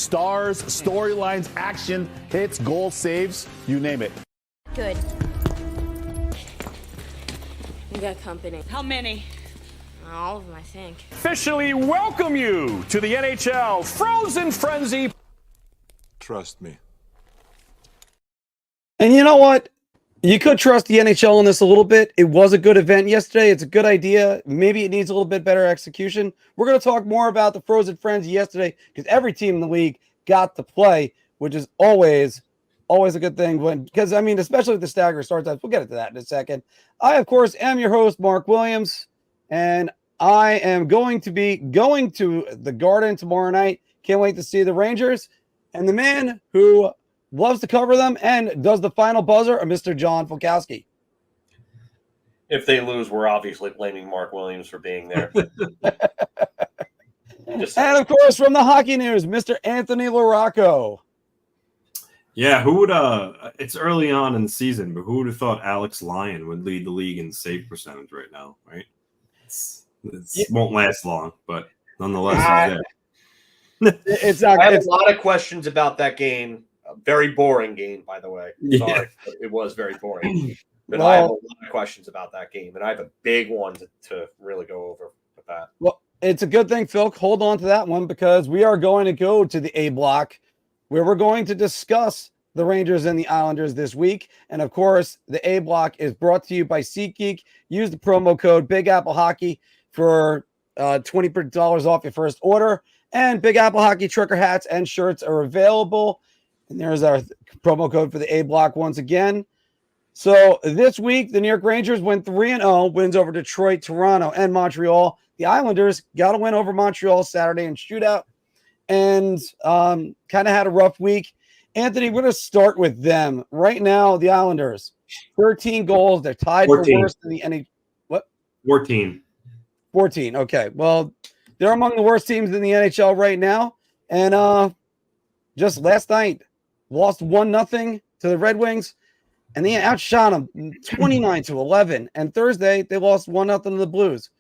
Stars, storylines, action, hits, goals, saves, you name it. Good. You got company. How many? All of them, I think. Officially welcome you to the NHL Frozen Frenzy. Trust me. And you know what? You could trust the NHL in this a little bit. It was a good event yesterday. It's a good idea. Maybe it needs a little bit better execution. We're going to talk more about the Frozen Frenzy yesterday because every team in the league got to play, which is always a good thing. Because, I mean, especially with the staggered start times. We'll get into that in a second. I, of course, am your host, Mark Williams, and I am going to be going to the Garden tomorrow night. Can't wait to see the Rangers. And the man who loves to cover them and does the final buzzer, Mr. John Fulkowski. If they lose, we're obviously blaming Mark Williams for being there. And of course, from the hockey news, Mr. Anthony LaRocco. Yeah, who would it's early on in the season, but who would have thought Alex Lyon would lead the league in save percentage right now, right? It won't last long, but nonetheless, I have a lot of questions about that game. A very boring game, by the way. Sorry, but it was very boring. But I have a lot of questions about that game, and I have a big one to really go over with that. Well, it's a good thing, Phil. Hold on to that one because we are going to go to the A block where we're going to discuss the Rangers and the Islanders this week. And of course, the A block is brought to you by Seat Geek. Use the promo code BigAppleHockey for $20 off your first order. And Big Apple Hockey trucker hats and shirts are available. And there's our promo code for the A block once again. So this week, the New York Rangers went 3-0, wins over Detroit, Toronto, and Montreal. The Islanders got a win over Montreal Saturday in shootout and kind of had a rough week. Anthony, we're going to start with them. Right now, the Islanders, 13 goals. They're tied 14. for worst in the NHL. What? 14. 14. Okay. Well, they're among the worst teams in the NHL right now. And just last night, lost 1-0 to the Red Wings, and they outshot them 29-11. And Thursday, they lost 1-0 to the Blues.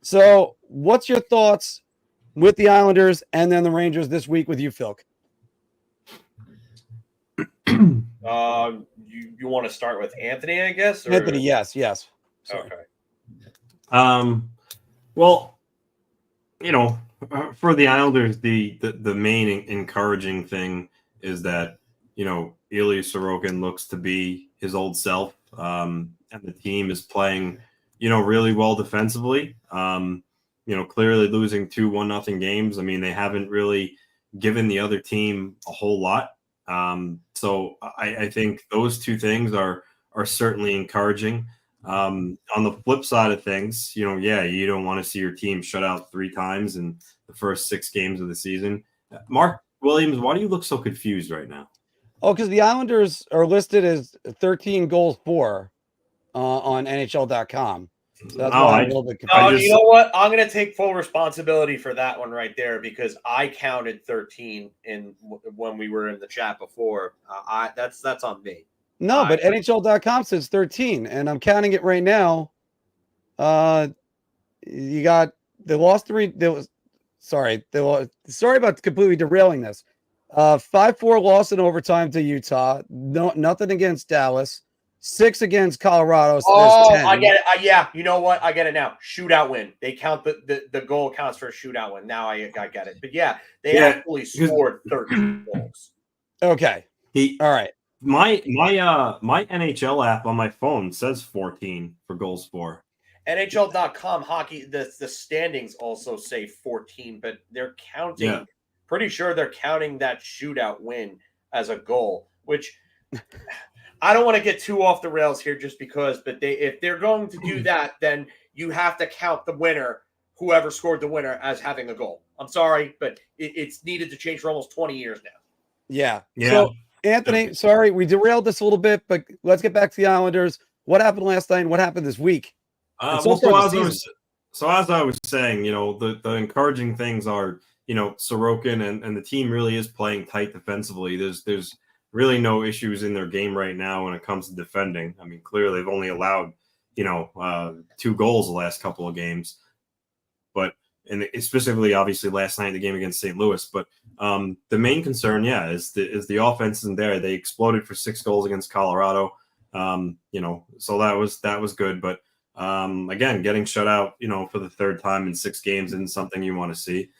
So what's your thoughts with the Islanders and then the Rangers this week with you, Phil? You want to start with Anthony, I guess? Or? Anthony, yes. Sorry. Okay. Well, you know, for the Islanders, the main encouraging thing is that, you know, Ilya Sorokin looks to be his old self, and the team is playing, you know, really well defensively. You know, clearly losing 2-1-0 games. I mean, they haven't really given the other team a whole lot. So I think those two things are certainly encouraging. On the flip side of things, you know, you don't want to see your team shut out 3 times in the first 6 games of the season. Mark Williams, why do you look so confused right now? Oh, because the Islanders are listed as 13 goals for on NHL.com. So that's why I'm a little bit confused. You know what? I'm going to take full responsibility for that one right there because I counted 13 when we were in the chat before. That's on me. No, but NHL.com says 13, and I'm counting it right now. You got they lost 3. Sorry about completely derailing this. 5-4 loss in overtime to Utah. No, nothing against Dallas. 6 against Colorado. So 10. I get it. Yeah, you know what? I get it now. Shootout win. They count the goal counts for a shootout win. Now I get it. But they actually scored 13 goals. Okay. All right. My NHL app on my phone says 14 for goals for. NHL.com hockey, the standings also say 14, but they're counting. Yeah. Pretty sure they're counting that shootout win as a goal, which I don't want to get too off the rails here just because, but if they're going to do that, then you have to count the winner, whoever scored the winner, as having a goal. I'm sorry, but it's needed to change for almost 20 years now. Yeah. So, Anthony, sorry, we derailed this a little bit, but let's get back to the Islanders. What happened last night and what happened this week? As I was saying, you know, the encouraging things are, you know, Sorokin and the team really is playing tight defensively. There's really no issues in their game right now when it comes to defending. I mean, clearly they've only allowed, 2 goals the last couple of games. But, and specifically, obviously, last night in the game against St. Louis. But the main concern, is the offense isn't there. They exploded for 6 goals against Colorado. So that was good. But again, getting shut out, for the 3rd time in 6 games isn't something you want to see.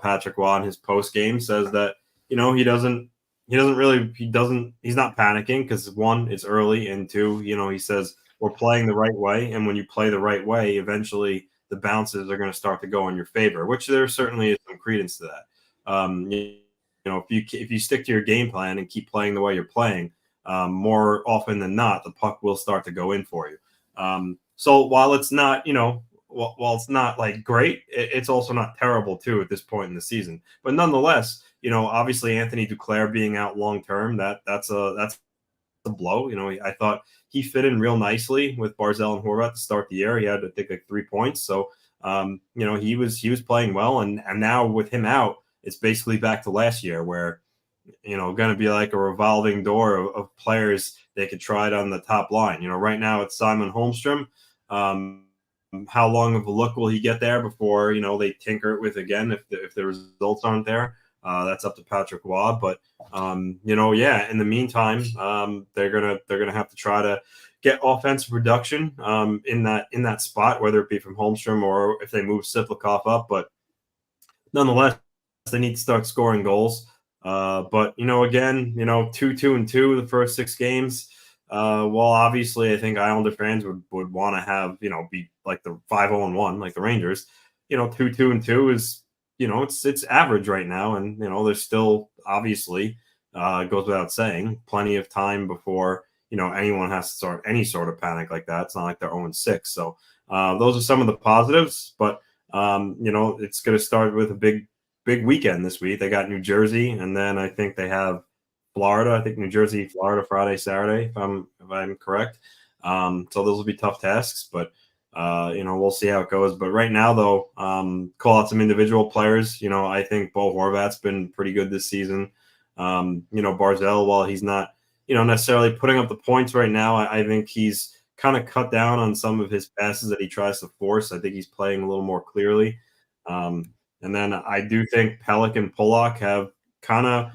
Patrick Waugh in his post game says that he's not panicking because 1, it's early, and 2, he says we're playing the right way, and when you play the right way, eventually the bounces are going to start to go in your favor, which there certainly is some credence to that. If you stick to your game plan and keep playing the way you're playing, more often than not, the puck will start to go in for you. So while it's not, while it's not like great, it's also not terrible too at this point in the season. But nonetheless, obviously Anthony Duclair being out long term, that's a blow. I thought he fit in real nicely with Barzal and Horvat to start the year. He had, I think, like 3 points. So, he was playing well, and now with him out, it's basically back to last year where, going to be like a revolving door of players they could try it on the top line. Right now it's Simon Holmstrom. How long of a look will he get there before, they tinker it with again if the results aren't there? That's up to Patrick Waugh. But, in the meantime, they're gonna have to try to get offensive production in that spot, whether it be from Holmstrom or if they move Sivlikov up. But nonetheless, they need to start scoring goals. But again, 2-2-2 the first 6 games. Well, obviously, I think Islander fans would want to have be like the 5-0-1 like the Rangers. 2-2-2 is it's average right now, and there's still obviously it goes without saying plenty of time before anyone has to start any sort of panic like that. It's not like they're 0-6. So those are some of the positives, but it's going to start with a big weekend this week. They got New Jersey, and then I think they have Florida. I think New Jersey, Florida, Friday, Saturday, if I'm correct. So those will be tough tasks, but we'll see how it goes. But right now, though, call out some individual players. I think Bo Horvat's been pretty good this season. Barzal, while he's not necessarily putting up the points right now, I think he's kind of cut down on some of his passes that he tries to force. I think he's playing a little more clearly. And then I do think Pelech and Polak have kind of,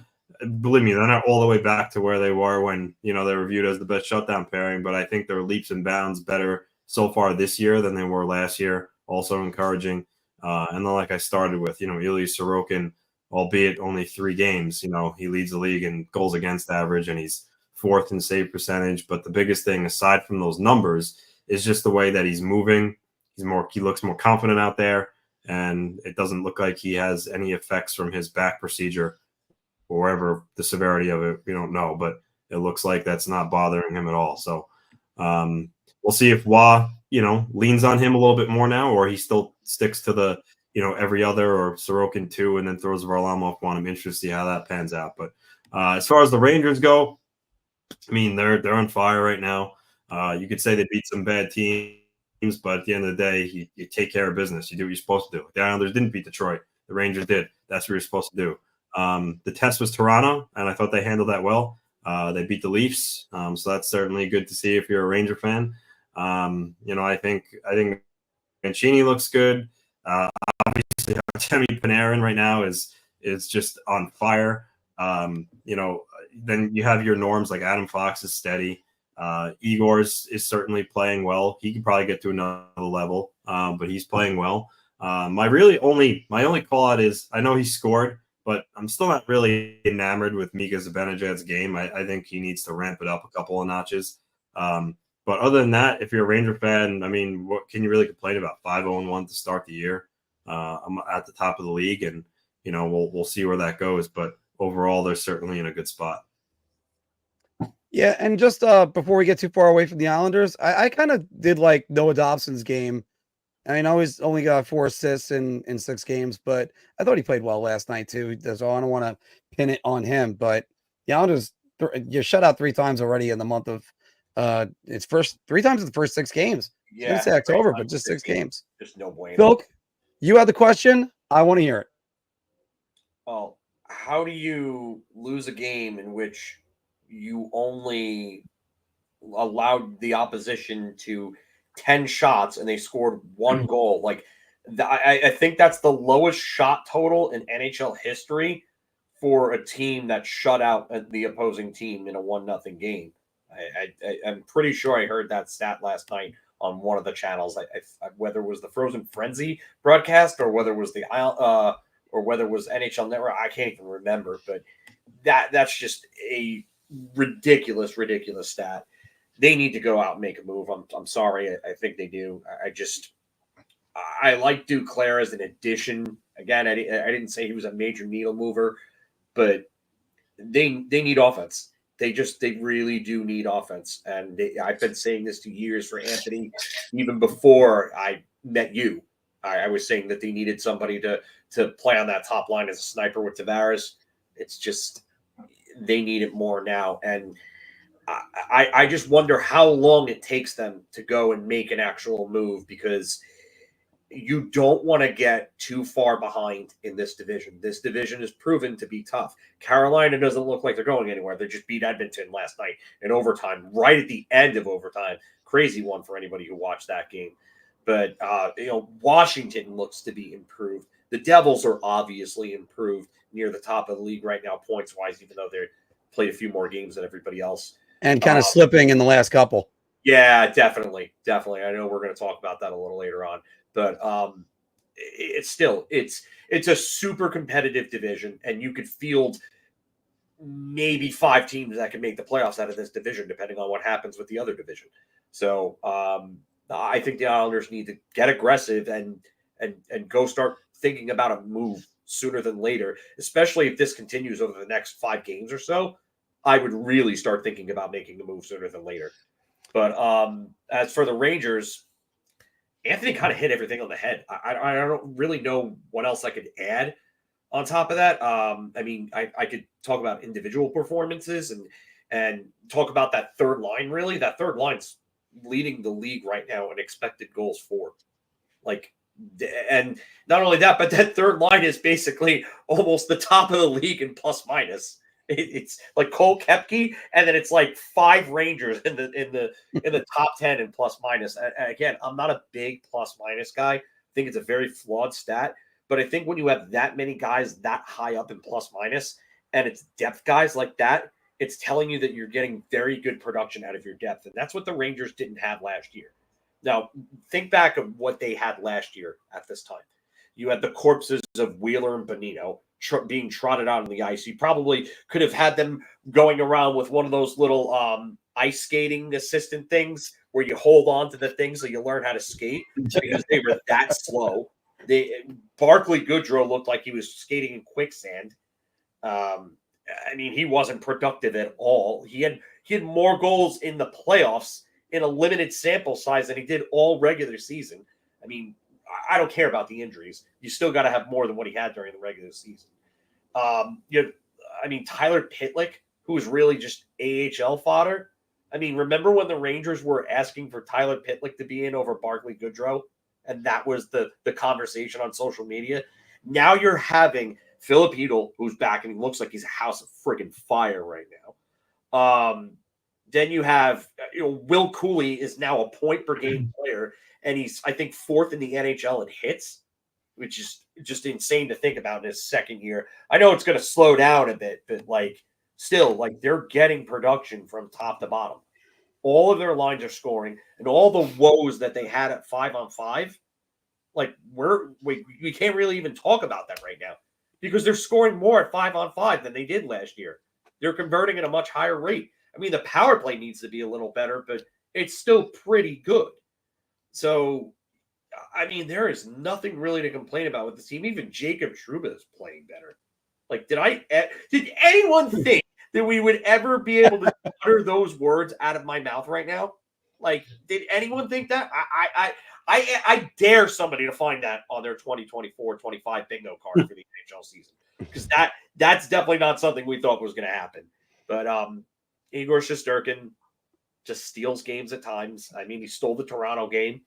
believe me, they're not all the way back to where they were when, they were viewed as the best shutdown pairing, but I think they're leaps and bounds better so far this year than they were last year. Also encouraging. And then like I started with, Ilya Sorokin, albeit only 3 games, he leads the league in goals against average and he's 4th in save percentage. But the biggest thing aside from those numbers is just the way that he's moving. He looks more confident out there, and it doesn't look like he has any effects from his back procedure or wherever the severity of it, we don't know, but it looks like that's not bothering him at all. So we'll see if Waugh, leans on him a little bit more now, or he still sticks to the, every other or Sorokin 2 and then throws Varlamov on. I'm interested to see how that pans out. But as far as the Rangers go, I mean, they're on fire right now. You could say they beat some bad teams, but at the end of the day, you take care of business. You do what you're supposed to do. The Islanders didn't beat Detroit. The Rangers did. That's what you're supposed to do. The test was Toronto, and I thought they handled that well. They beat the Leafs, so that's certainly good to see if you're a Ranger fan. I think Mancini looks good. Obviously, Artemi Panarin right now is just on fire. Then you have your norms like Adam Fox is steady. Igor's is certainly playing well. He could probably get to another level, but he's playing well. My only call out is I know he scored, but I'm still not really enamored with Mika Zibanejad's game. I think he needs to ramp it up a couple of notches. But other than that, if you're a Ranger fan, I mean, what can you really complain about? 5-0-1 to start the year. I'm at the top of the league, and we'll see where that goes. But overall, they're certainly in a good spot. Yeah, and just before we get too far away from the Islanders, I kind of did like Noah Dobson's game. I know he's only got 4 assists in 6 games, but I thought he played well last night too. So I don't want to pin it on him, but the Islanders, you shut out 3 times already in the month of it's first 3 times in the first 6 games. Yeah, it's October, but just 6 games. Just no bueno. Phil, you had the question. I want to hear it. Well, how do you lose a game in which you only allowed the opposition to 10 shots and they scored 1 goal? Like, I think that's the lowest shot total in NHL history for a team that shut out the opposing team in a 1-0 game. I'm pretty sure I heard that stat last night on one of the channels. Whether it was the Frozen Frenzy broadcast or whether it was NHL Network, I can't even remember. But that's just a ridiculous stat. They need to go out and make a move. I'm sorry. I think they do. I like Duclair as an addition. Again, I didn't say he was a major needle mover, but they need offense. They really do need offense. And I've been saying this for years for Anthony, even before I met you. I was saying that they needed somebody to play on that top line as a sniper with Tavares. It's just they need it more now. And I just wonder how long it takes them to go and make an actual move, because you don't want to get too far behind in this division. This division is proven to be tough. Carolina doesn't look like they're going anywhere. They just beat Edmonton last night in overtime, right at the end of overtime. Crazy one for anybody who watched that game. But, Washington looks to be improved. The Devils are obviously improved, near the top of the league right now, points-wise, even though they've played a few more games than everybody else. And kind of slipping in the last couple. Yeah, definitely. I know we're going to talk about that a little later on. But it's a super competitive division, and you could field maybe 5 teams that can make the playoffs out of this division, depending on what happens with the other division. So I think the Islanders need to get aggressive and go start thinking about a move sooner than later, especially if this continues over the next 5 games or so. I would really start thinking about making a move sooner than later. But as for the Rangers, Anthony kind of hit everything on the head. I don't really know what else I could add on top of that. I could talk about individual performances and talk about that third line. Really, that third line's leading the league right now in expected goals for. And not only that, but that third line is basically almost the top of the league in plus minus. It's like Cole Koepke, and then it's like 5 Rangers in the top 10 in plus minus. And again, I'm not a big plus minus guy. I think it's a very flawed stat, but I think when you have that many guys that high up in plus minus, and it's depth guys like that, it's telling you that you're getting very good production out of your depth, and that's what the Rangers didn't have last year. Now, think back of what they had last year at this time. You had the corpses of Wheeler and Bonino being trotted out on the ice. You probably could have had them going around with one of those little ice skating assistant things where you hold on to the thing so you learn how to skate, because they were that slow. Barclay Goodrow looked like he was skating in quicksand. He wasn't productive at all. He had more goals in the playoffs in a limited sample size than he did all regular season. I don't care about the injuries. You still got to have more than what he had during the regular season. Tyler Pitlick, who was really just AHL fodder. Remember when the Rangers were asking for Tyler Pitlick to be in over Barclay Goodrow? And that was the conversation on social media. Now you're having Philip Hedl, who's back, and he looks like he's a house of friggin' fire right now. Then you have Will Cooley is now a point per game player, and he's, I think, 4th in the NHL in hits, which is just insane to think about in his second year. I know it's going to slow down a bit, but still, they're getting production from top to bottom. All of their lines are scoring, and all the woes that they had at 5-on-5, we can't really even talk about that right now, because they're scoring more at 5-on-5 than they did last year. They're converting at a much higher rate. The power play needs to be a little better, but it's still pretty good. So, there is nothing really to complain about with the team. Even Jacob Trouba is playing better. Did anyone think that we would ever be able to utter those words out of my mouth right now? Did anyone think that? I dare somebody to find that on their 2024-25 bingo card for the NHL season, because that's definitely not something we thought was going to happen. But Igor Shesterkin just steals games at times. He stole the Toronto game.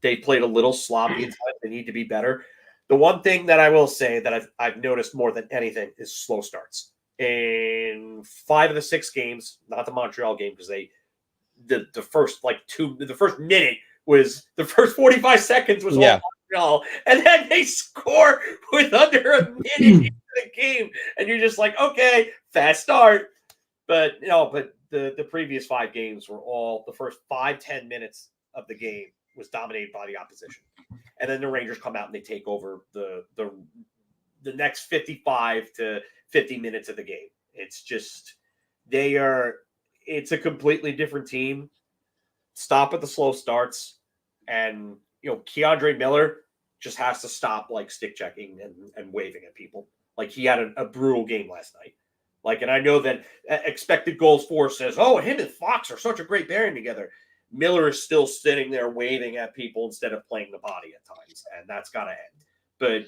They played a little sloppy at times. They need to be better. The one thing that I will say that I've noticed more than anything is slow starts. In 5 of the 6 games, not the Montreal game, because the first minute was the first 45 seconds was all Montreal, and then they score with under a minute into the game, and you're just like, okay, fast start. But the previous 5 games were all the first 5-10 minutes of the game was dominated by the opposition, and then the Rangers come out and they take over the next 55 to 50 minutes of the game. It's just it's a completely different team. Stop at the slow starts, and Keandre Miller just has to stop like stick checking and waving at people. Like he had a brutal game last night. Like, and I know that expected goals for says, oh, him and Fox are such a great pairing together. Miller is still sitting there waving at people instead of playing the body at times, and that's got to end. But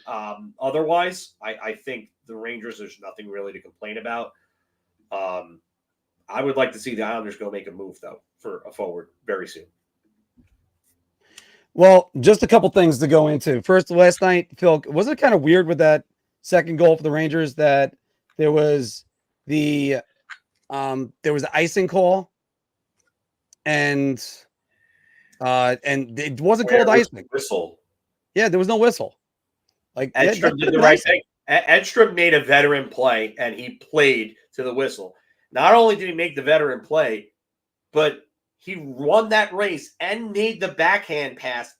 otherwise, I think the Rangers, there's nothing really to complain about. I would like to see the Islanders go make a move, though, for a forward very soon. Well, just a couple things to go into. First, last night, Phil, was it kind of weird with that second goal for the Rangers that there was the icing call, and it wasn't called icing. Whistle. Yeah, there was no whistle. Like Edstrom did the right thing. Edstrom made a veteran play, and he played to the whistle. Not only did he make the veteran play, but he won that race and made the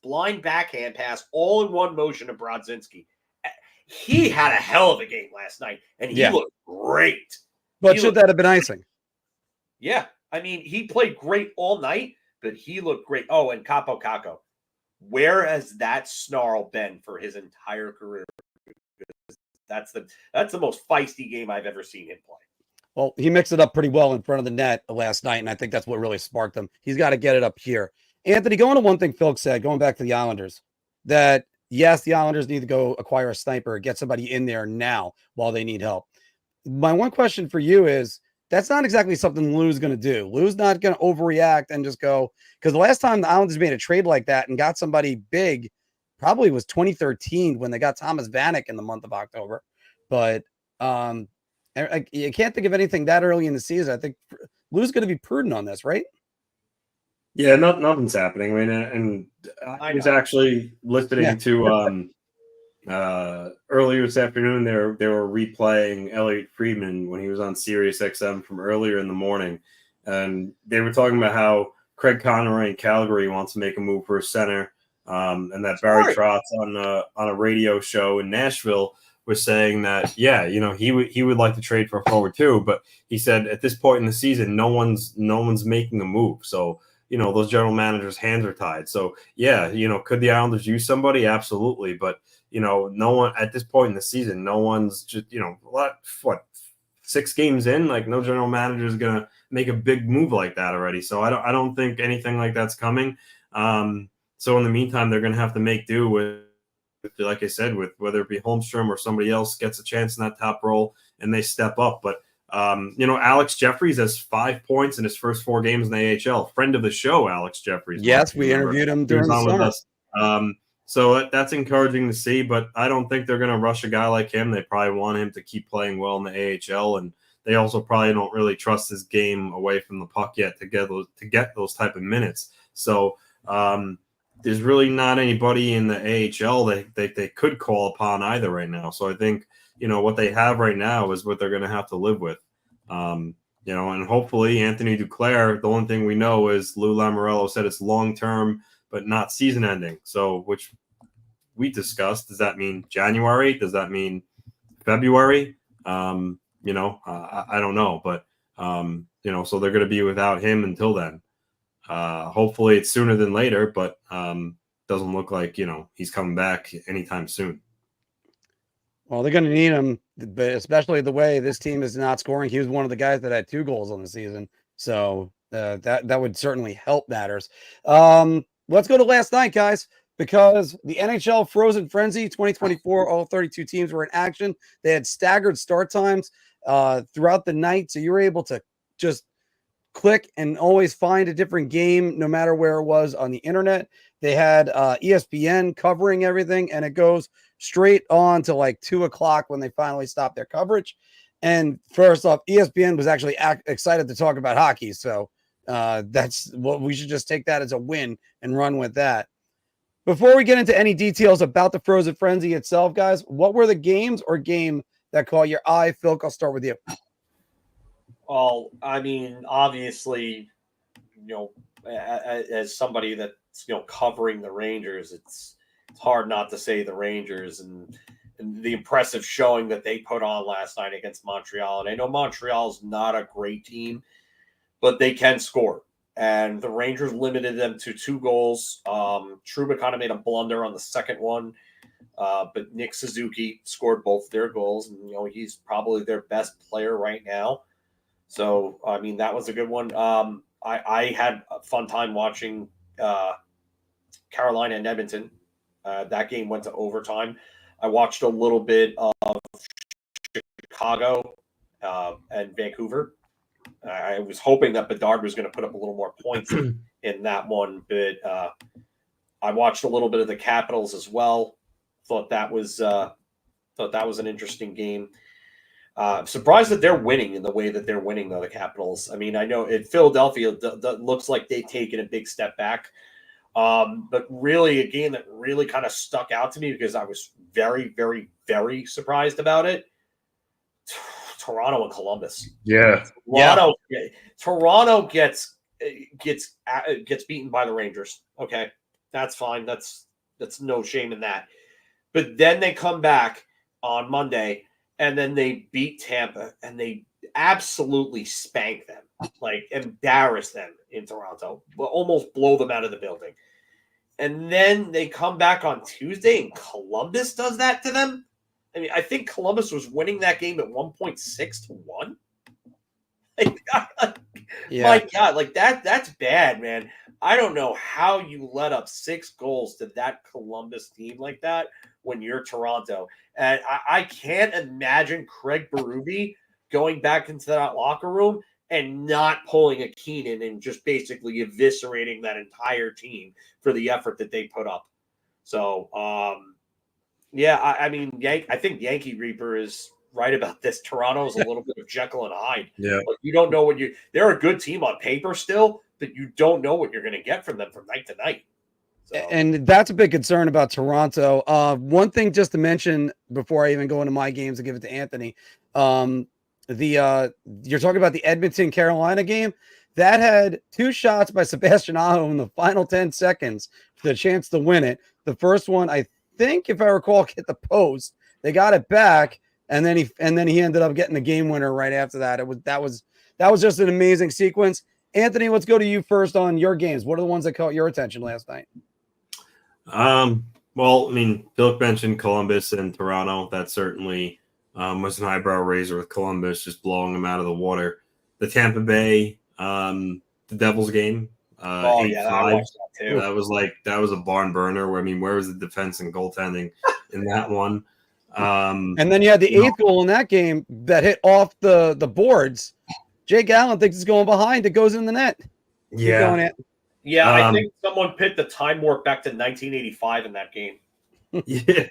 blind backhand pass, all in one motion to Brodzinski. He had a hell of a game last night, and he looked great. But should that have been icing? Yeah. I mean, he played great all night, but he looked great. Oh, and Capo Caco. Where has that snarl been for his entire career? That's the most feisty game I've ever seen him play. Well, he mixed it up pretty well in front of the net last night, and I think that's what really sparked him. He's got to get it up here. Anthony, going to one thing Phil said, going back to the Islanders, that yes, the Islanders need to go acquire a sniper, get somebody in there now while they need help. My one question for you is, that's not exactly something Lou's going to do. Lou's not going to overreact and just go, because the last time the Islanders made a trade like that and got somebody big probably was 2013 when they got Thomas Vanek in the month of October. But you can't think of anything that early in the season. I think Lou's going to be prudent on this, right? Yeah, nothing's happening. I mean, and I was actually listening to earlier this afternoon. They were replaying Elliot Friedman when he was on Sirius XM from earlier in the morning, and they were talking about how Craig Conroy in Calgary wants to make a move for a center, and that Barry Trotz on a radio show in Nashville was saying that he would like to trade for a forward too, but he said at this point in the season, no one's making a move, so. Those general managers' hands are tied. So, could the Islanders use somebody? Absolutely. But, no one at this point in the season, no one's just, 6 games in, like no general manager is going to make a big move like that already. So I don't think anything like that's coming. So in the meantime, they're going to have to make do with, like I said, with whether it be Holmstrom or somebody else gets a chance in that top role and they step up. But, Alex Jeffries has 5 points in his first 4 games in the AHL. Friend of the show, Alex Jeffries. Yes, we interviewed him during the summer. So that's encouraging to see, but I don't think they're going to rush a guy like him. They probably want him to keep playing well in the AHL, and they also probably don't really trust his game away from the puck yet to get those type of minutes. So there's really not anybody in the AHL that they could call upon either right now. So I think what they have right now is what they're going to have to live with. And hopefully Anthony Duclair, the only thing we know is Lou Lamoriello said it's long-term, but not season ending. So, which we discussed, does that mean January? Does that mean February? I don't know, but, so they're going to be without him until then. Hopefully it's sooner than later, but doesn't look like, he's coming back anytime soon. Well, they're going to need him, but especially the way this team is not scoring. He was one of the guys that had 2 goals on the season. So that would certainly help matters. Let's go to last night, guys, because the NHL Frozen Frenzy 2024, all 32 teams were in action. They had staggered start times throughout the night. So you were able to just click and always find a different game, no matter where it was on the internet. They had ESPN covering everything, and it goes straight on to like 2:00 when they finally stopped their coverage. And first off, ESPN was actually excited to talk about hockey. So That's what we should just take that as a win and run with that. Before we get into any details about the Frozen Frenzy itself, guys, what were the games or game that caught your eye? Phil, I'll start with you. Well, I mean, obviously, as somebody that's covering the Rangers, it's hard not to say the Rangers and the impressive showing that they put on last night against Montreal. And I know Montreal's not a great team, but they can score. And the Rangers limited them to 2 goals. Trouba kind of made a blunder on the second one, but Nick Suzuki scored both their goals. And, he's probably their best player right now. So, I mean, that was a good one. I had a fun time watching Carolina and Edmonton. That game went to overtime. I watched a little bit of Chicago and Vancouver. I was hoping that Bedard was going to put up a little more points in that one, but I watched a little bit of the Capitals as well. Thought that was an interesting game. I'm surprised that they're winning in the way that they're winning, though, the Capitals. I mean, I know in Philadelphia looks like they've taken a big step back. But really, a game that really kind of stuck out to me because I was very, very, very surprised about it. Toronto and Columbus. Yeah. Toronto gets beaten by the Rangers. Okay, that's fine. That's no shame in that. But then they come back on Monday and then they beat Tampa and they absolutely spank them, like embarrass them in Toronto, almost blow them out of the building. And then they come back on Tuesday and Columbus does that to them. I mean, I think Columbus was winning that game at 1.6-1. My God, like that's bad, man. I don't know how you let up 6 goals to that Columbus team like that when you're Toronto. And I can't imagine Craig Berube going back into that locker room and not pulling a Keenan and just basically eviscerating that entire team for the effort that they put up. So, yeah, I mean, I think Yankee Reaper is right about this. Toronto's a little bit of Jekyll and Hyde. Yeah. Like, you don't know they're a good team on paper still, but you don't know what you're going to get from them from night to night. So. And that's a big concern about Toronto. One thing just to mention before I even go into my games and give it to Anthony. You're talking about the Edmonton Carolina game that had 2 shots by Sebastian Aho in the final 10 seconds for the chance to win it. The first one, I think, if I recall, hit the post. They got it back, and then he ended up getting the game winner right after that. That was just an amazing sequence. Anthony, let's go to you first on your games. What are the ones that caught your attention last night? Well, I mean, Philip mentioned Columbus and Toronto. That certainly was an eyebrow raiser with Columbus just blowing them out of the water. The Tampa Bay, the Devils game. 8-5. That was a barn burner. Where was the defense and goaltending in that one? And then you had the 8th goal in that game that hit off the boards. Jake Allen thinks it's going behind. It goes in the net. Yeah. I think someone picked the time warp back to 1985 in that game. Yeah.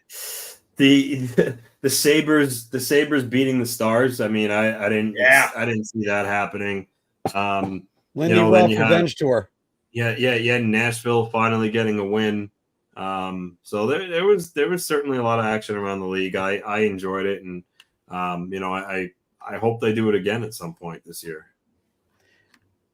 The Sabres beating the Stars. I mean, I didn't see that happening. Lindy Ruff revenge tour. Yeah. Nashville finally getting a win. So there was certainly a lot of action around the league. I enjoyed it, and I hope they do it again at some point this year.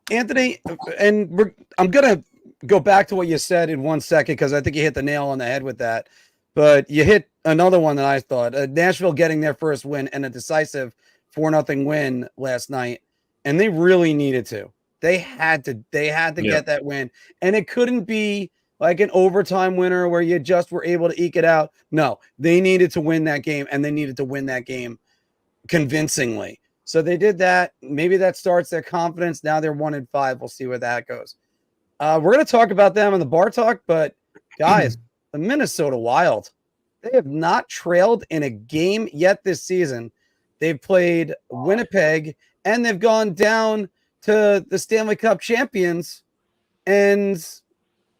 Anthony, and I'm gonna go back to what you said in 1 second because I think you hit the nail on the head with that. But you hit another one that I thought Nashville getting their first win and a decisive 4-0 win last night, and they really needed to. They had to get that win, and it couldn't be like an overtime winner where you just were able to eke it out. No, they needed to win that game, and they needed to win that game convincingly. So they did that. Maybe that starts their confidence. Now they're 1-5. We'll see where that goes. We're going to talk about them in the bar talk, but guys, the Minnesota Wild, they have not trailed in a game yet this season. They've played Winnipeg, and they've gone down to the Stanley Cup champions and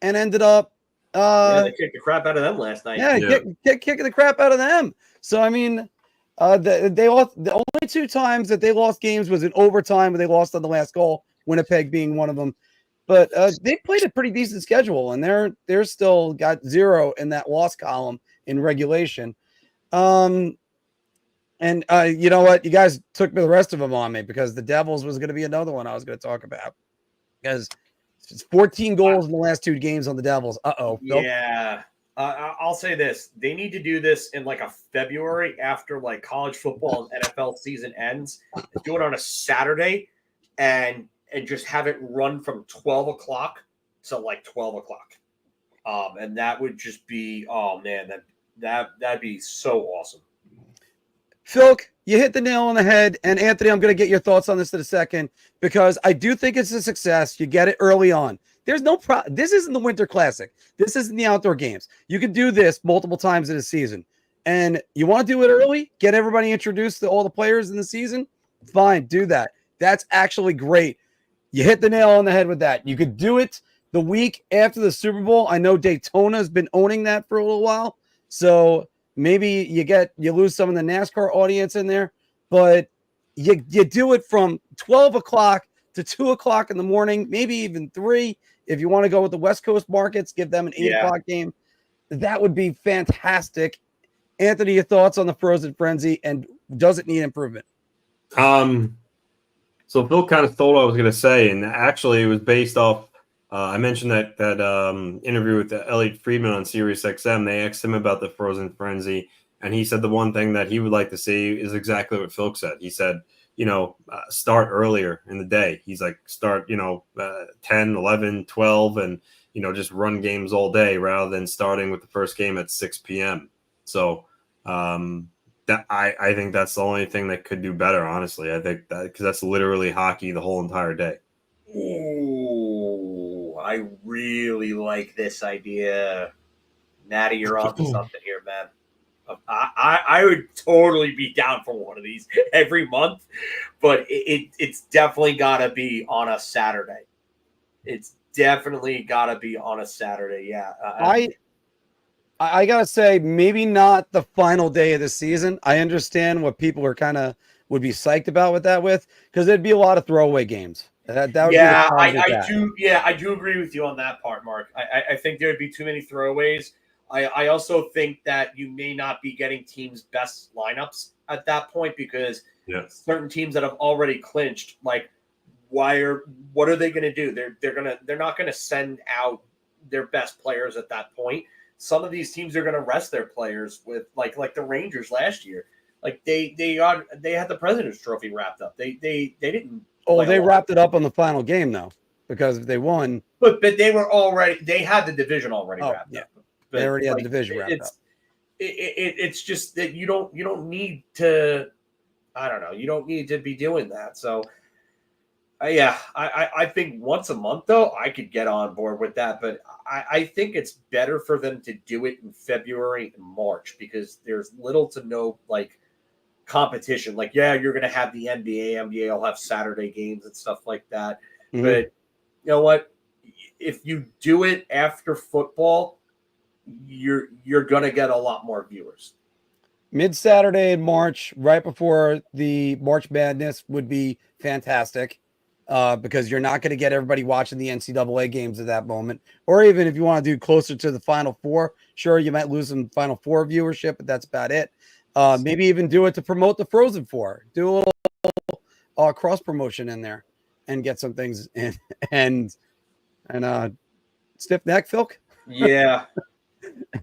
ended up they kicked the crap out of them last night. Kicking the crap out of them. So I mean, they lost. The only 2 times that they lost games was in overtime, where they lost on the last goal. Winnipeg being one of them. But they played a pretty decent schedule, and they're still got 0 in that loss column in regulation. And you know what? You guys took the rest of them on me because the Devils was going to be another one I was going to talk about because it's 14 goals in the last 2 games on the Devils. Uh-oh. Yeah. I'll say this. They need to do this in like a February after like college football and NFL season ends. Do it on a Saturday and just have it run from 12 o'clock to like 12 o'clock. And that would just be, oh man, that'd be so awesome. Phil, you hit the nail on the head. And Anthony, I'm going to get your thoughts on this in a second because I do think it's a success. You get it early on. There's no problem. This isn't the Winter Classic. This isn't the outdoor games. You can do this multiple times in a season. And you want to do it early? Get everybody introduced to all the players in the season? Fine, do that. That's actually great. You hit the nail on the head with that. You could do it the week after the Super Bowl. I know Daytona's been owning that for a little while. So maybe you lose some of the NASCAR audience in there, but you do it from 12 o'clock to 2 o'clock in the morning, maybe even 3. If you want to go with the West Coast markets, give them an 8 o'clock game. That would be fantastic. Anthony, your thoughts on the Frozen Frenzy, and does it need improvement? So Phil kind of stole what I was going to say, and actually it was based off. I mentioned that interview with Elliot Friedman on Sirius XM. They asked him about the Frozen Frenzy, and he said the one thing that he would like to see is exactly what Phil said. He said, start earlier in the day. He's like, start, 10, 11, 12, and, just run games all day rather than starting with the first game at 6 p.m. So that I think that's the only thing that could do better, honestly. I think that because that's literally hockey the whole entire day. Ooh, I really like this idea. Natty, you're on to something here, man. I would totally be down for one of these every month, but it's definitely got to be on a Saturday. It's definitely got to be on a Saturday, yeah. I got to say, maybe not the final day of the season. I understand what people are would be psyched about because there'd be a lot of throwaway games. That would I do agree with you on that part, Mark. I think there'd be too many throwaways. I also think that you may not be getting teams' best lineups at that point because certain teams that have already clinched, like, what are they going to do? They're not going to send out their best players at that point. Some of these teams are going to rest their players with like the Rangers last year. Like they had the President's Trophy wrapped up. They didn't. Oh, they wrapped it up on the final game though, because if they won, but they had the division already wrapped up. But they already had the division wrapped up. It's just that you don't need to. I don't know. You don't need to be doing that. So, I think once a month though, I could get on board with that. But I think it's better for them to do it in February and March because there's little to no like competition. Like, you're going to have the NBA. NBA will have Saturday games and stuff like that. Mm-hmm. But you know what? If you do it after football, you're going to get a lot more viewers. Mid-Saturday in March, right before the March Madness would be fantastic because you're not going to get everybody watching the NCAA games at that moment. Or even if you want to do closer to the Final Four, sure, you might lose some Final Four viewership, but that's about it. Maybe even do it to promote the Frozen Four. Do a little cross-promotion in there and get some things in. And stiff neck, Phil? Yeah.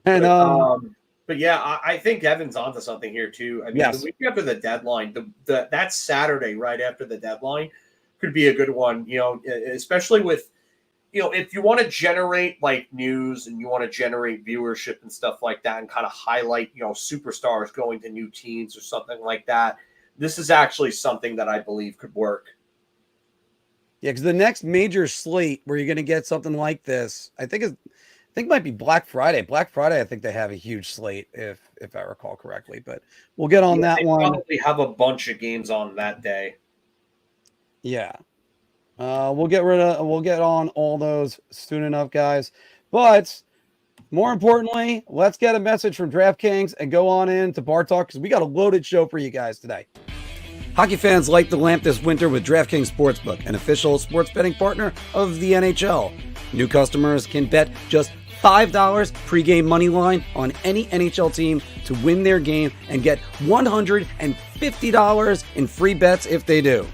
And but yeah, I think Evan's onto something here too. I mean, the week after the deadline, that Saturday right after the deadline could be a good one. Especially with, if you want to generate like news and you want to generate viewership and stuff like that, and kind of highlight superstars going to new teams or something like that. This is actually something that I believe could work. Yeah, because the next major slate where you're going to get something like this, I think it might be Black Friday. Black Friday, I think they have a huge slate, if I recall correctly. But we'll get on that one. Probably have a bunch of games on that day. Yeah, we'll get on all those soon enough, guys. But more importantly, let's get a message from DraftKings and go on in to Bar Talk because we got a loaded show for you guys today. Hockey fans light the lamp this winter with DraftKings Sportsbook, an official sports betting partner of the NHL. New customers can bet just $5 pregame money line on any NHL team to win their game and get $150 in free bets if they do.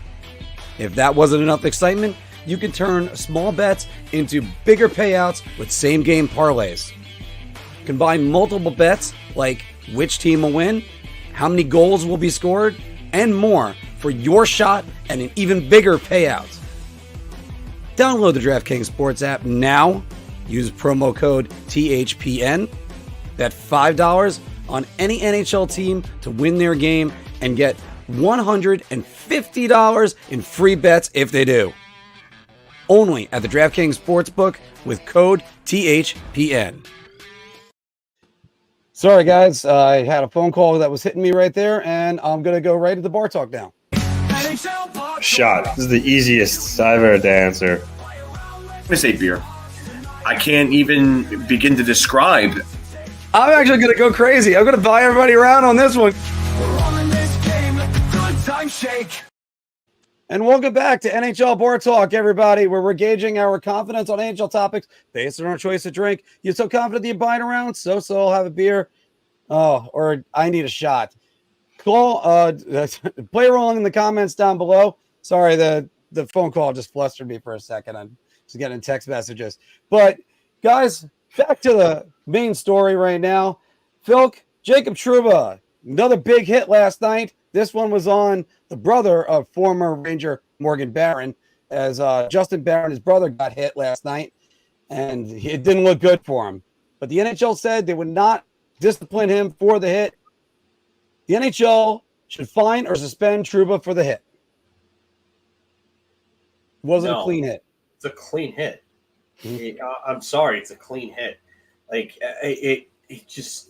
If that wasn't enough excitement, you can turn small bets into bigger payouts with same-game parlays. Combine multiple bets like which team will win, how many goals will be scored, and more for your shot at an even bigger payout. Download the DraftKings Sports app now. Use promo code THPN. Bet $5 on any NHL team to win their game and get $150 in free bets if they do. Only at the DraftKings Sportsbook with code THPN. Sorry, guys. I had a phone call that was hitting me right there, and I'm going to go right to the bar talk now. Shot. This is the easiest I've ever had to answer. I'm gonna say beer. I can't even begin to describe. I'm actually going to go crazy. I'm going to buy everybody around on this one. And welcome back to NHL Bar Talk, everybody, where we're gauging our confidence on NHL topics based on our choice of drink. You're so confident that you're buying around? So I'll have a beer. Oh, or I need a shot. Call, play along in the comments down below. Sorry, the phone call just flustered me for a second. I'm just getting text messages. But, guys, back to the main story right now. Phil, Jacob Trouba, another big hit last night. This one was on the brother of former Ranger Morgan Barron, as Justin Barron, his brother, got hit last night, and it didn't look good for him. But the NHL said they would not discipline him for the hit. The NHL should fine or suspend Trouba for the hit. Wasn't a clean hit. It's a clean hit. I'm sorry, it's a clean hit. Like it just.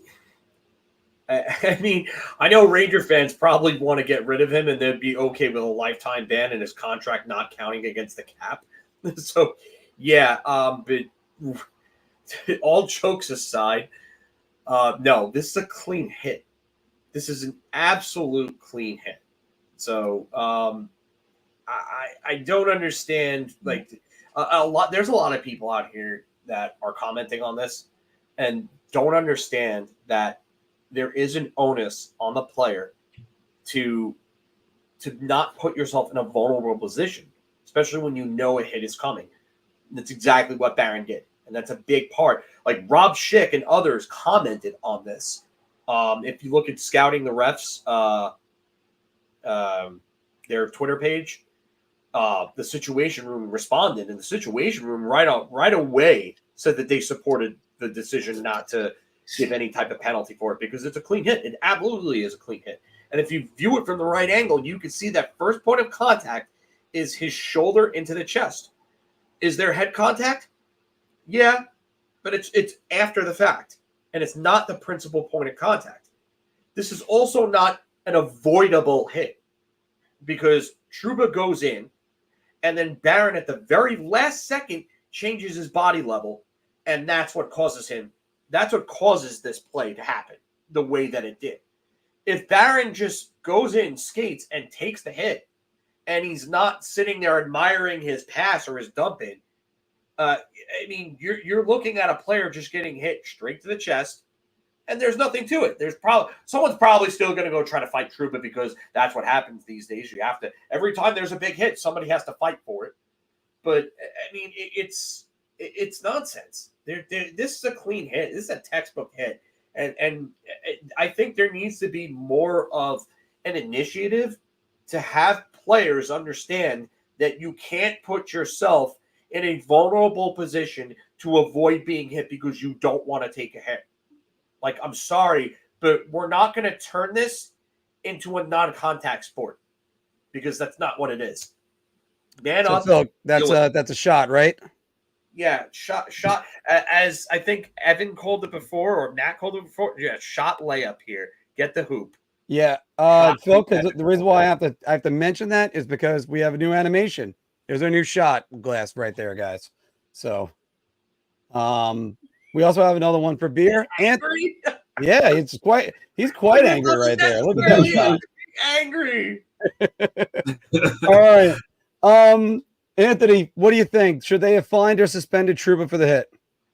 I mean, I know Ranger fans probably want to get rid of him and they'd be okay with a lifetime ban and his contract not counting against the cap. So, yeah, but all jokes aside, no, this is a clean hit. This is an absolute clean hit. So, I don't understand. Like there's a lot of people out here that are commenting on this and don't understand that there is an onus on the player to not put yourself in a vulnerable position, especially when you know a hit is coming. And that's exactly what Barron did. And that's a big part. Like Rob Schick and others commented on this. If you look at Scouting the Refs, their Twitter page, the Situation Room responded, and the Situation Room right away said that they supported the decision not to give any type of penalty for it because it's a clean hit. It absolutely is a clean hit. And if you view it from the right angle, you can see that first point of contact is his shoulder into the chest. Is there head contact? Yeah, but it's after the fact, and it's not the principal point of contact. This is also not an avoidable hit because Trouba goes in, and then Barron at the very last second changes his body level, and that's what causes him. That's what causes this play to happen the way that it did. If Barron just goes in, skates, and takes the hit, and he's not sitting there admiring his pass or his dump in, I mean, you're looking at a player just getting hit straight to the chest, and there's nothing to it. Someone's probably still going to go try to fight Trouba because that's what happens these days. You have to every time there's a big hit, somebody has to fight for it. But I mean, it's nonsense. This is a clean hit. This is a textbook hit. And I think there needs to be more of an initiative to have players understand that you can't put yourself in a vulnerable position to avoid being hit because you don't want to take a hit. Like, I'm sorry, but we're not going to turn this into a non-contact sport because that's not what it is. Man up. So that's a shot, right? Yeah, shot. As I think Evan called it before, or Nat called it before. Yeah, shot layup here. Get the hoop. Yeah, Phil. Because the reason why I have to mention that is because we have a new animation. There's our new shot glass right there, guys. So, we also have another one for beer. And yeah, he's quite angry right there. Look at that shot. Angry. All right. Anthony, what do you think? Should they have fined or suspended Trouba for the hit?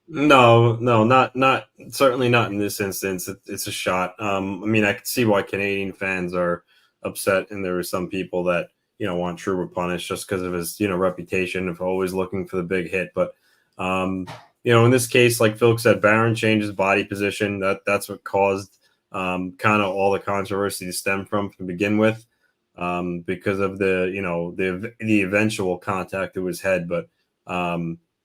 No, not certainly not in this instance. It's a shot. I mean, I can see why Canadian fans are upset, and there are some people that want Trouba punished just because of his reputation of always looking for the big hit. But in this case, like Phil said, Barron changed his body position. That's what caused kind of all the controversy to stem from to begin with, because of the eventual contact to his head. But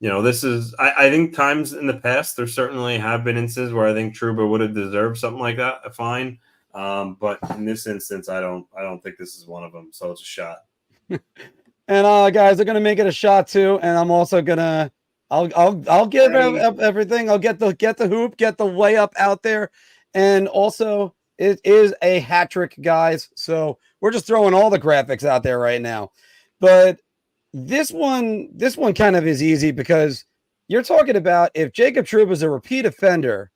this is I think times in the past there certainly have been instances where I think Trouba would have deserved something like that, a fine. But in this instance, I don't think this is one of them. So it's a shot. And guys are gonna make it a shot too. And I'm also gonna I'll give everything. I'll get the hoop, get the layup out there, and also it is a hat trick, guys. So we're just throwing all the graphics out there right now, but. This one kind of is easy because you're talking about if Jacob Trouba is a repeat offender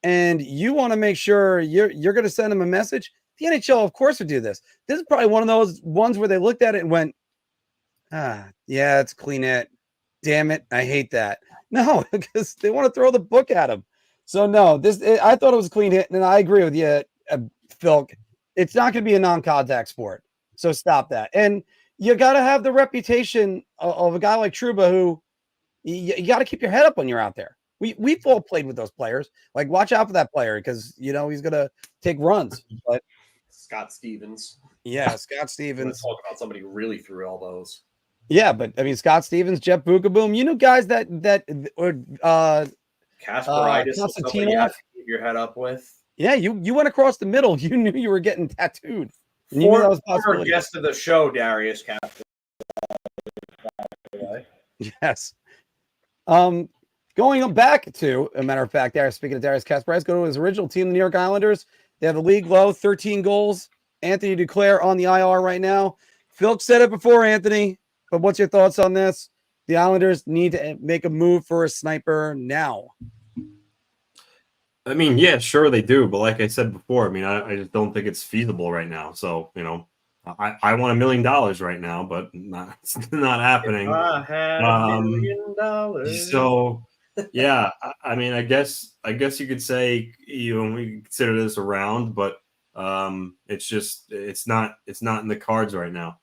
and you want to make sure you're going to send him a message, the NHL, of course, would do this. This is probably one of those ones where they looked at it and went, yeah, it's clean hit. Damn it. I hate that. No, because they want to throw the book at him. So no, I thought it was a clean hit. And I agree with you, Phil. It's not going to be a non-contact sport. So stop that. And you got to have the reputation of a guy like Trouba who you got to keep your head up when you're out there. We've all played with those players. Like, watch out for that player because, he's going to take runs. But Scott Stevens. Yeah, Scott Stevens. Let's talk about somebody who really threw elbows. Yeah, but, I mean, Scott Stevens, Jeff Bukaboom, guys that Kasperitis, somebody you have to keep your head up with. Yeah, you went across the middle. You knew you were getting tattooed. Former guest of the show, Darius Kasparov. Yes. Going back to, a matter of fact, speaking of Darius Kasparov, go to his original team, the New York Islanders. They have a league low, 13 goals. Anthony Duclair on the IR right now. Phil said it before, Anthony, but what's your thoughts on this? The Islanders need to make a move for a sniper now. I mean, yeah, sure they do, but like I said before, I mean, I just don't think it's feasible right now. So, I want $1 million right now, but it's not happening. If I had $1 million. So, yeah, I mean, I guess you could say we consider this a round, but it's not in the cards right now.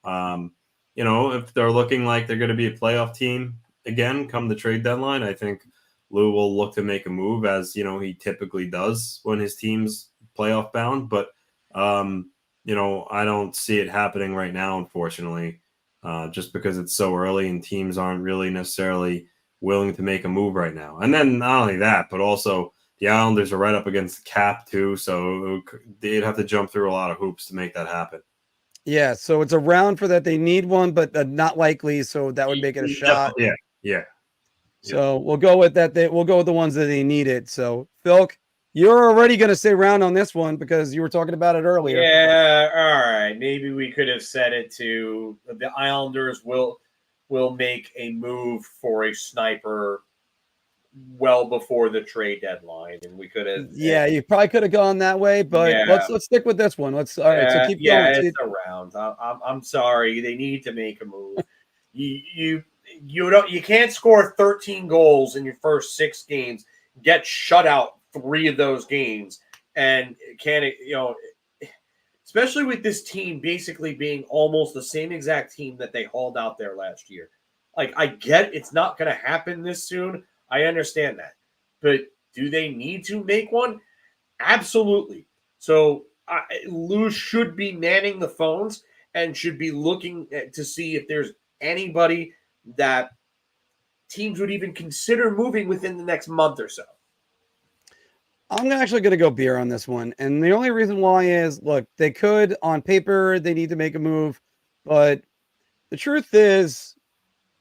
If they're looking like they're going to be a playoff team again come the trade deadline, I think Lou will look to make a move, as he typically does when his team's playoff bound. But I don't see it happening right now, unfortunately, just because it's so early and teams aren't really necessarily willing to make a move right now. And then not only that, but also the Islanders are right up against the cap too, so they'd have to jump through a lot of hoops to make that happen. Yeah, so it's a round for that. They need one, but not likely. So that would make it a shot. Yeah. So we'll go with that. We'll go with the ones that they needed. So Phil, you're already going to say round on this one because you were talking about it earlier. Yeah, all right. Maybe we could have set it to the Islanders will make a move for a sniper well before the trade deadline, and we could have. Yeah, you probably could have gone that way, but let's stick with this one. All right. So keep going. Yeah, it's a round. I'm sorry. They need to make a move. You can't score 13 goals in your first 6 games, get shut out 3 of those games, and especially with this team basically being almost the same exact team that they hauled out there last year. Like, I get it's not going to happen this soon. I understand that. But do they need to make one? Absolutely. So Lou should be manning the phones and should be looking to see if there's anybody that teams would even consider moving within the next month or so. I'm actually going to go beer on this one. And the only reason why is, look, they could, on paper, they need to make a move. But the truth is,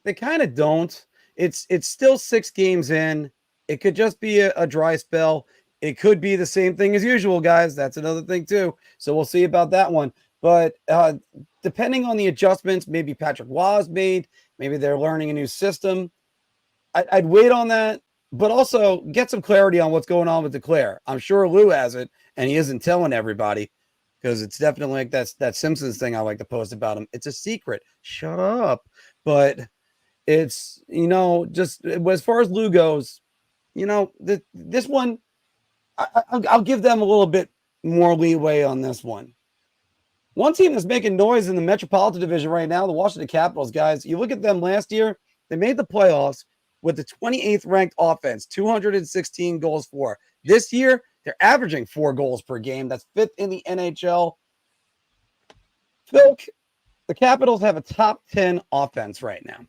they kind of don't. It's still 6 games in. It could just be a dry spell. It could be the same thing as usual, guys. That's another thing, too. So we'll see about that one. But depending on the adjustments, maybe Patrick Waz made, maybe they're learning a new system. I'd wait on that, but also get some clarity on what's going on with Duclair. I'm sure Lou has it, and he isn't telling everybody. because it's definitely like that Simpsons thing I like to post about him. It's a secret. Shut up. But it's, just as far as Lou goes, this one, I'll give them a little bit more leeway on this one. One team that's making noise in the Metropolitan Division right now, the Washington Capitals, guys. You look at them last year, they made the playoffs with the 28th ranked offense, 216 goals for. This year, they're averaging 4 goals per game. That's 5th in the NHL. Phil, the Capitals have a top 10 offense right now.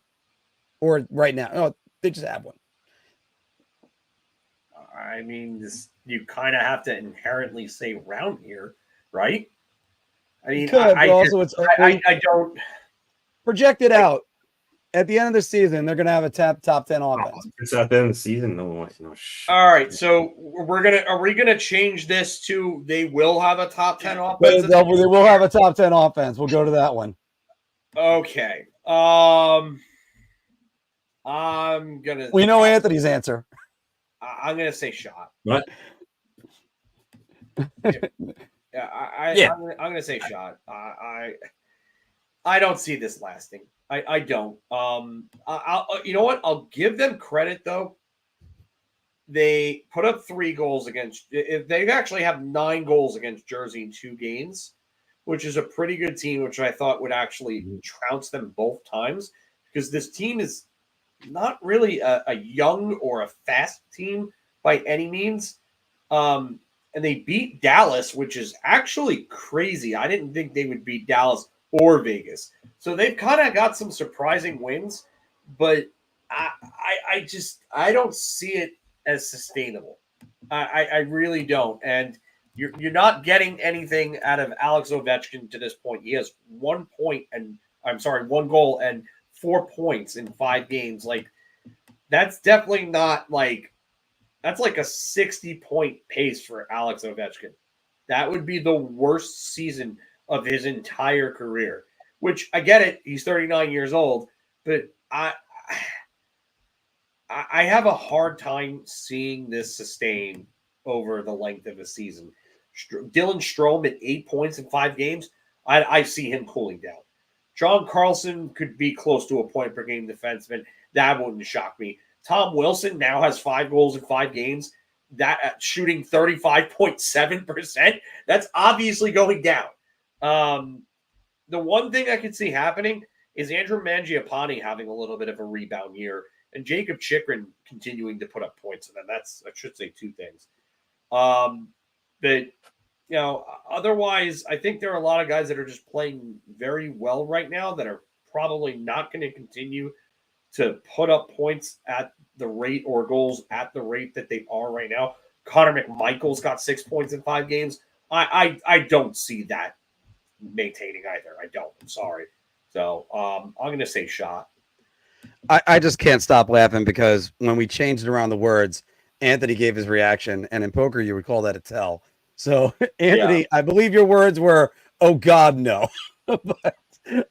Or right now. Oh, they just have one. I mean, you kind of have to inherently say round here, right? I mean, I don't project it out. At the end of the season, they're going to have a top 10 offense. It's at the end of the season. No. All right, so are we gonna change this to they will have a top 10 offense? They will have a top 10 offense. We'll go to that one. Okay. We know Anthony's answer. I'm gonna say shot. What? I'm gonna say shot. I don't see this lasting. I don't. You know what? I'll give them credit though. They put up 3 goals against. They actually have 9 goals against Jersey in 2 games, which is a pretty good team. Which I thought would actually trounce them both times, because this team is not really a young or a fast team by any means. And they beat Dallas, which is actually crazy. I didn't think they would beat Dallas or Vegas. So they've kind of got some surprising wins, but I don't see it as sustainable. I really don't. And you're not getting anything out of Alex Ovechkin to this point. He has 1 goal and 4 points in 5 games. Like, that's definitely not that's like a 60-point pace for Alex Ovechkin. That would be the worst season of his entire career, which I get it. He's 39 years old, but I have a hard time seeing this sustain over the length of a season. Dylan Strome at 8 points in 5 games, I see him cooling down. John Carlson could be close to a point per game defenseman. That wouldn't shock me. Tom Wilson now has 5 goals in 5 games. That shooting 35.7%. That's obviously going down. The one thing I could see happening is Andrew Mangiapane having a little bit of a rebound year and Jacob Chikrin continuing to put up points. And then I should say 2 things. But otherwise, I think there are a lot of guys that are just playing very well right now that are probably not going to continue to put up points at the rate or goals at the rate that they are right now. Connor McMichael's got 6 points in 5 games. I don't see that maintaining either. I don't. I'm sorry. So I'm going to say shot. I just can't stop laughing because when we changed around the words, Anthony gave his reaction, and in poker you would call that a tell. So Anthony, I believe your words were, "Oh God, no." But,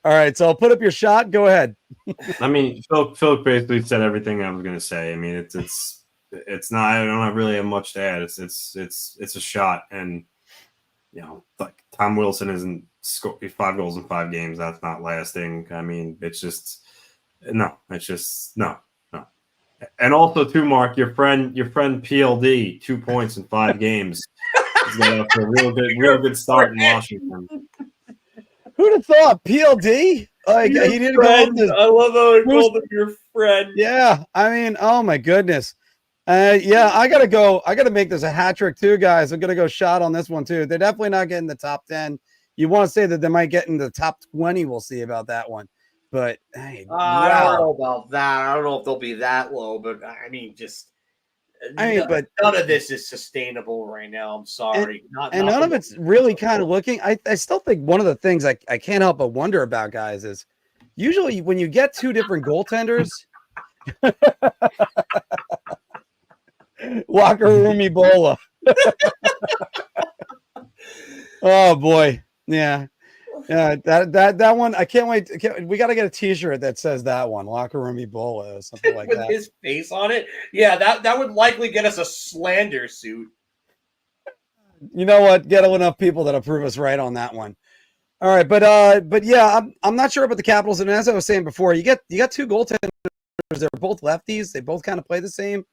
all right, so I'll put up your shot. Go ahead. I mean, Phil basically said everything I was going to say. I mean, it's not. I don't really have much to add. It's a shot, and like Tom Wilson isn't 5 goals in 5 games. That's not lasting. I mean, it's just no. It's just no. And also, too, Mark, your friend PLD, 2 points in 5 games. He's got off to a real good start in Washington. Who'd have thought PLD? He didn't go up this. I love how he called him your friend. Yeah, I mean, oh my goodness. I gotta go. I gotta make this a hat trick too, guys. I'm gonna go shot on this one too. They're definitely not getting the top 10. You want to say that they might get in the top 20? We'll see about that one. But hey, I don't know about that. I don't know if they'll be that low, but I mean, but none of this is sustainable right now. I'm sorry. None of it's really kind of looking. I still think one of the things I can't help but wonder about, guys, is usually when you get 2 different goaltenders, Locker room Ebola. Oh boy, yeah. That one, I can't wait. We got to get a T-shirt that says that one, Locker Room Ebola, or something like with that. With his face on it. Yeah, that would likely get us a slander suit. You know what? Get enough people that approve us right on that one. All right, but yeah, I'm not sure about the Capitals. And as I was saying before, you got two goaltenders. They're both lefties. They both kind of play the same.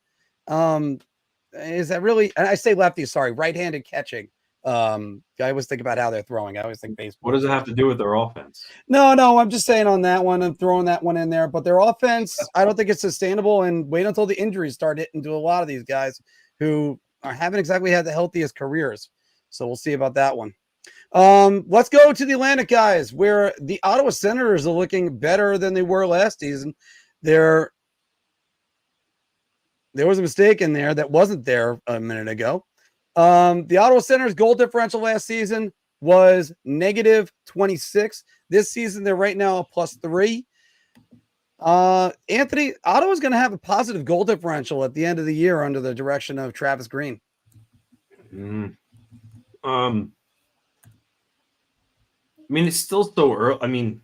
Is that really? And I say lefties. Sorry, right-handed catching. I always think about how they're throwing. I always think baseball. What does it have to do with their offense? No, I'm just saying on that one. I'm throwing that one in there. But their offense, I don't think it's sustainable. And wait until the injuries start hitting to a lot of these guys who haven't exactly had the healthiest careers. So we'll see about that one. Let's go to the Atlantic, guys, where the Ottawa Senators are looking better than they were last season. There was a mistake in there that wasn't there a minute ago. The Ottawa Senators goal differential last season was -26. This season, they're right now a +3. Anthony, Ottawa's going to have a positive goal differential at the end of the year under the direction of Travis Green. I mean, it's still so early. I mean,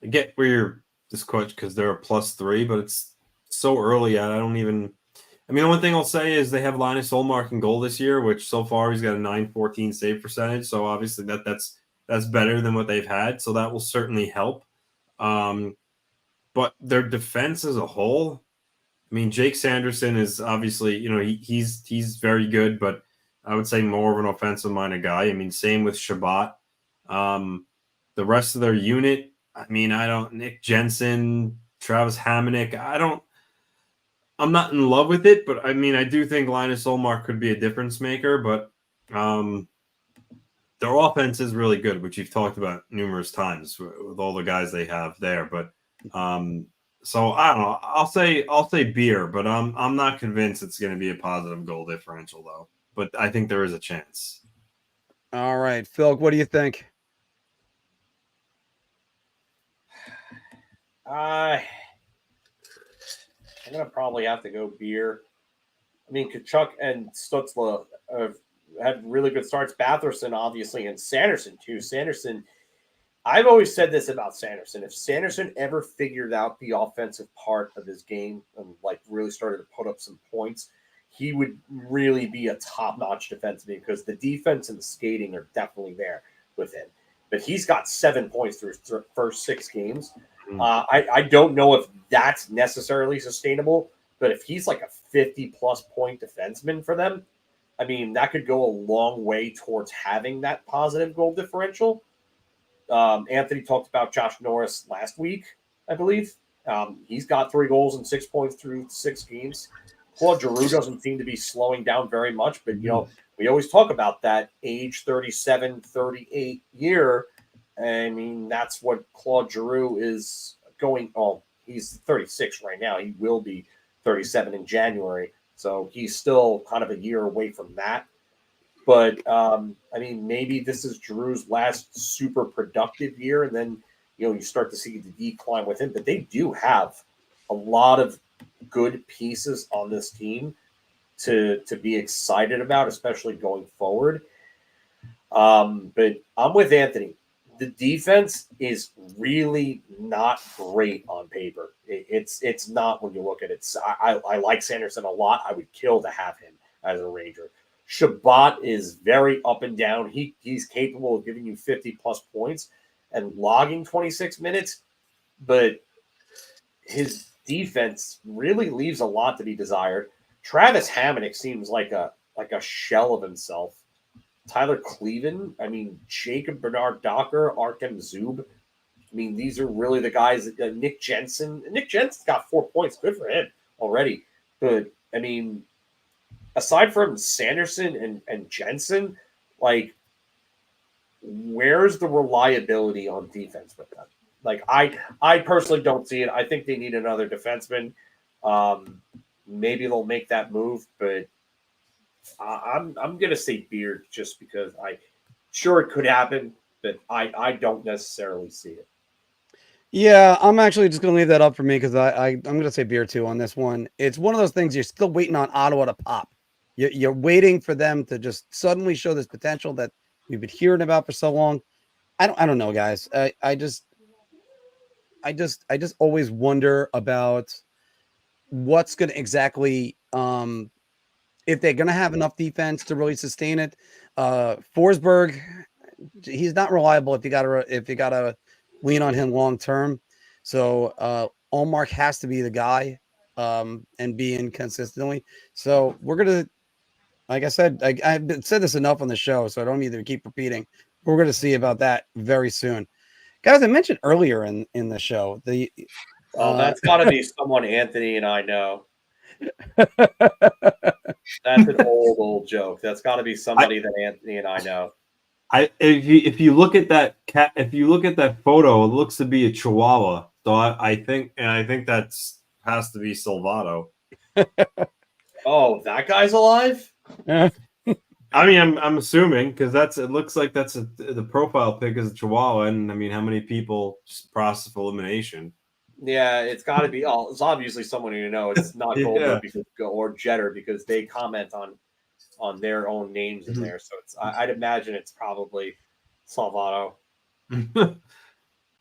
I get where you're this coach because they're a +3, but it's so early. I don't even. I mean, the one thing I'll say is they have Linus Ullmark in goal this year, which so far he's got a .914 save percentage. So obviously that's better than what they've had. So that will certainly help. But their defense as a whole, I mean, Jake Sanderson is obviously, he's very good, but I would say more of an offensive-minded guy. I mean, same with Shabbat. The rest of their unit, I mean, Nick Jensen, Travis Hamonic, I'm not in love with it, but I mean, I do think Linus Ullmark could be a difference maker, but their offense is really good, which you've talked about numerous times with all the guys they have there. But so I don't know. I'll say beer, but I'm not convinced it's going to be a positive goal differential though. But I think there is a chance. All right, Phil, what do you think? I'm going to probably have to go beer. I mean, Kachuk and Stutzla have had really good starts. Batherson, obviously, and Sanderson, too. Sanderson, I've always said this about Sanderson. If Sanderson ever figured out the offensive part of his game and, really started to put up some points, he would really be a top-notch defenseman because the defense and the skating are definitely there with him. But he's got 7 points through his first 6 games. I don't know if that's necessarily sustainable, but if he's like a 50-plus point defenseman for them, I mean, that could go a long way towards having that positive goal differential. Anthony talked about Josh Norris last week, I believe. He's got 3 goals and 6 points through 6 games. Claude Giroux doesn't seem to be slowing down very much, but, we always talk about that age 37, 38 year. I mean, that's what Claude Giroux is going. Oh, he's 36 right now. He will be 37 in January. So he's still kind of a year away from that. But, I mean, maybe this is Giroux's last super productive year. And then, you start to see the decline with him. But they do have a lot of good pieces on this team to be excited about, especially going forward. But I'm with Anthony. The defense is really not great on paper. It's not when you look at it. I like Sanderson a lot. I would kill to have him as a Ranger. Shabbat is very up and down. He's capable of giving you 50-plus points and logging 26 minutes, but his defense really leaves a lot to be desired. Travis Hamonic seems like a shell of himself. Tyler Cleven, I mean, Jacob Bernard Docker, Artem Zub. I mean, these are really the guys that Nick Jensen. Nick Jensen's got 4 points. Good for him already. But, I mean, aside from Sanderson and Jensen, where's the reliability on defense with them? I personally don't see it. I think they need another defenseman. Maybe they'll make that move, but I'm going to say Beard just because sure it could happen, but I don't necessarily see it. Yeah, I'm actually just going to leave that up for me because I'm going to say beer too on this one. It's one of those things you're still waiting on Ottawa to pop. You're waiting for them to just suddenly show this potential that we've been hearing about for so long. I don't know, guys. I just always wonder about what's going to exactly if they're going to have enough defense to really sustain it. Forsberg, he's not reliable if you gotta lean on him long term. So Allmark has to be the guy and be in consistently. So we're gonna, like I said, I've said this enough on the show, so I don't need to keep repeating. We're gonna see about that very soon, guys. I mentioned earlier in the show that's got to be someone Anthony and I know. That's an old joke. That's got to be somebody that Anthony and I know. If you look at that photo, it looks to be a Chihuahua. So I think that's has to be Salvato. Oh, that guy's alive? Yeah. I mean, I'm assuming because it looks like that's the profile pic is a Chihuahua, and I mean, how many people just process elimination? Yeah, it's got to be. Oh, it's obviously someone you know. It's not Goldberg or Jetter because they comment on their own names in there. So I'd imagine it's probably Salvato.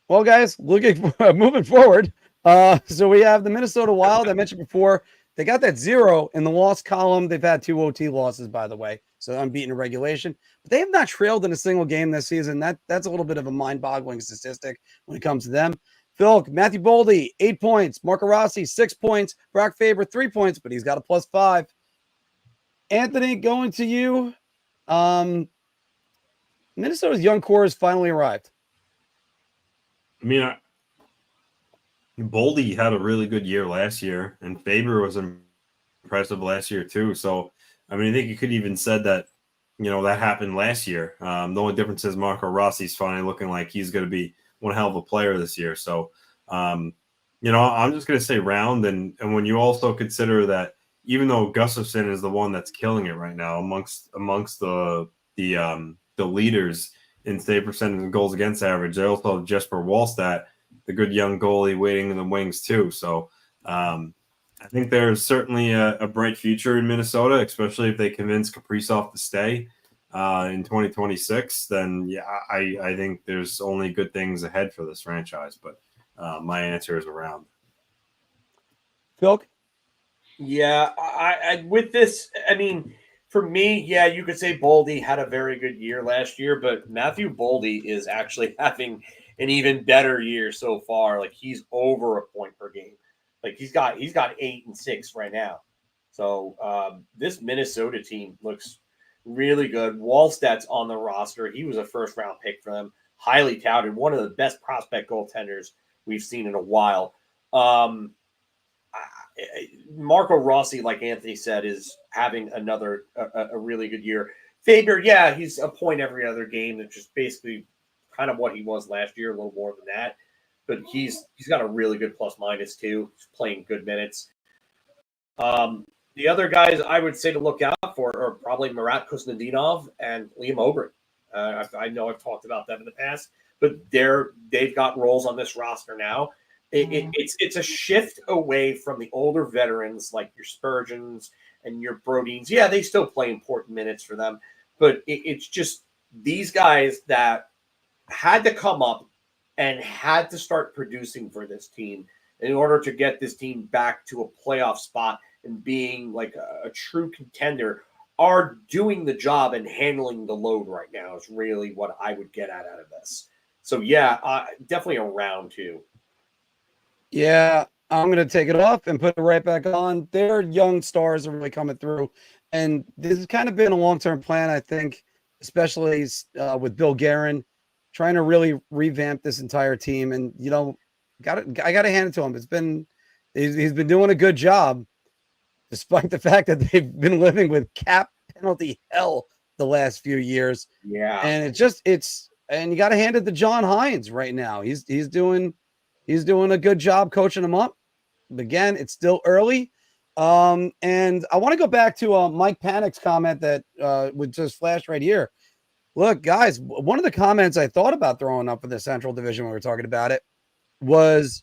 Well, guys, moving forward. So we have the Minnesota Wild. I mentioned before, they got that 0 in the loss column. They've had 2 OT losses, by the way, so unbeaten in regulation. But they have not trailed in a single game this season. That's a little bit of a mind-boggling statistic when it comes to them. Phil, Matthew Boldy, 8 points. Marco Rossi, 6 points. Brock Faber, 3 points, but he's got a +5. Anthony, going to you. Minnesota's young core has finally arrived. I mean, Boldy had a really good year last year, and Faber was impressive last year too. So, I mean, I think you could even said that, that happened last year. The only difference is Marco Rossi's finally looking like he's going to be one hell of a player this year. So, I'm just going to say round. And when you also consider that even though Gustafsson is the one that's killing it right now amongst the leaders in save percentage and goals against average, they also have Jesper Wallstedt, the good young goalie, waiting in the wings too. So I think there's certainly a bright future in Minnesota, especially if they convince Kaprizov to stay in 2026. Then yeah, I think there's only good things ahead for this franchise. But my answer is around. Phil? Yeah, I with this, I mean, for me, yeah, you could say Boldy had a very good year last year, but Matthew Boldy is actually having an even better year so far. Like he's over a point per game. Like he's got 8 and 6 right now. So this Minnesota team looks really good. Wallstedt's on the roster. He was a first-round pick for them, highly touted, one of the best prospect goaltenders we've seen in a while. Marco Rossi, like Anthony said, is having a really good year. Faber, yeah, he's a point every other game. That's just basically kind of what he was last year, a little more than that. But he's got a really good plus-minus too. He's playing good minutes. The other guys I would say to look out for are probably Marat Kuznetsov and Liam Ogren. I know I've talked about them in the past, but they've got roles on this roster now. It's a shift away from the older veterans like your Spurgeons and your Brodins. Yeah, they still play important minutes for them, but it's just these guys that had to come up and had to start producing for this team in order to get this team back to a playoff spot and being like a true contender are doing the job and handling the load right now is really what I would get out of this. So, yeah, definitely a round 2. Yeah, I'm going to take it off and put it right back on. Their young stars are really coming through. And this has kind of been a long-term plan, I think, especially with Bill Guerin, trying to really revamp this entire team. And, I got to hand it to him. He's been doing a good job, despite the fact that they've been living with cap penalty hell the last few years. Yeah. And and you got to hand it to John Hines right now. He's doing a good job coaching them up. But again, it's still early. And I want to go back to Mike Panic's comment that would just flash right here. Look, guys, one of the comments I thought about throwing up for the Central Division when we were talking about it was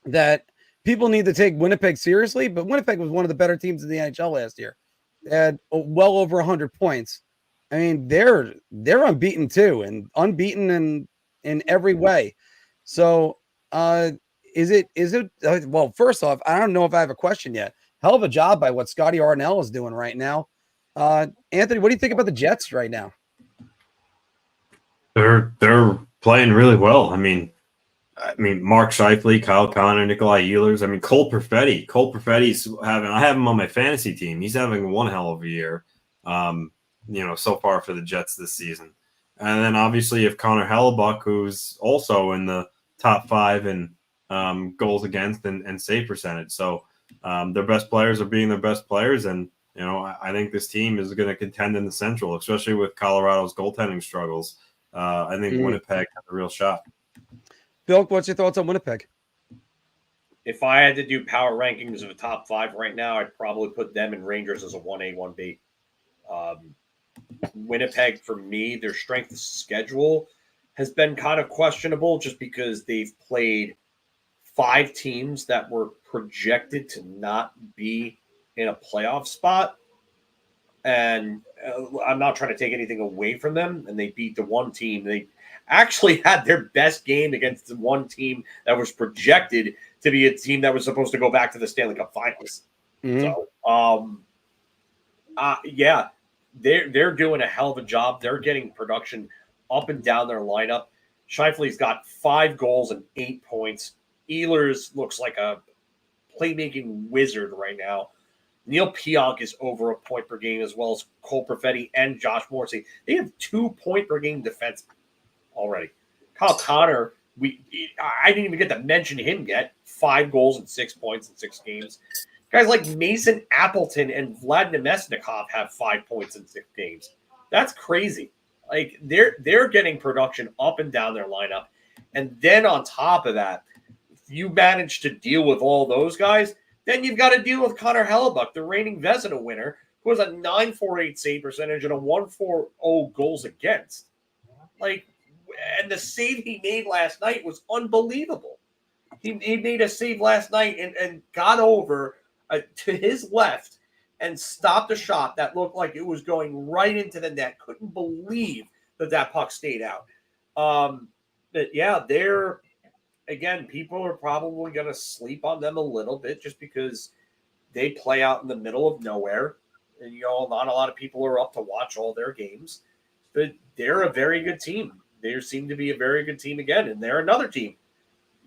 that people need to take Winnipeg seriously, but Winnipeg was one of the better teams in the NHL last year. They had well over 100 points. I mean, they're unbeaten too, and unbeaten in every way. So is it well, first off, I don't know if I have a question yet. Hell of a job by what Scotty Arnell is doing right now. Anthony, what do you think about the Jets right now? They're playing really well. I mean, Mark Scheifele, Kyle Connor, Nikolai Ehlers. I mean, Cole Perfetti. Cole Perfetti's I have him on my fantasy team. He's having one hell of a year, so far for the Jets this season. And then obviously you have Connor Hellebuck, who's also in the top 5 in goals against and save percentage. So their best players are being their best players. And, I think this team is going to contend in the Central, especially with Colorado's goaltending struggles. I think Winnipeg has a real shot. Bill, what's your thoughts on Winnipeg? If I had to do power rankings of the top 5 right now, I'd probably put them and Rangers as a 1A, 1B. Winnipeg, for me, their strength of schedule has been kind of questionable just because they've played 5 teams that were projected to not be in a playoff spot. And I'm not trying to take anything away from them. And they beat the one team. They actually had their best game against the one team that was projected to be a team that was supposed to go back to the Stanley Cup Finals. So, they're doing a hell of a job. They're getting production up and down their lineup. Scheifele's got 5 goals and 8 points. Ehlers looks like a playmaking wizard right now. Neil Pionk is over a point per game, as well as Cole Perfetti and Josh Morrissey. They have 2 point per game defense already. Kyle Connor, I didn't even get to mention him yet. 5 goals and 6 points in 6 games. Guys like Mason Appleton and Vlad Nemesnikov have 5 points in 6 games. That's crazy. Like they're getting production up and down their lineup. And then on top of that, if you manage to deal with all those guys, then you've got to deal with Connor Hellebuck, the reigning Vezina winner, who has a 9.48 save percentage and a 1.40 goals against. And the save he made last night was unbelievable. He made a save last night and got over to his left and stopped a shot that looked like it was going right into the net. Couldn't believe that puck stayed out. Again, people are probably going to sleep on them a little bit just because they play out in the middle of nowhere. And, not a lot of people are up to watch all their games. But they're a very good team. They seem to be a very good team again. And they're another team.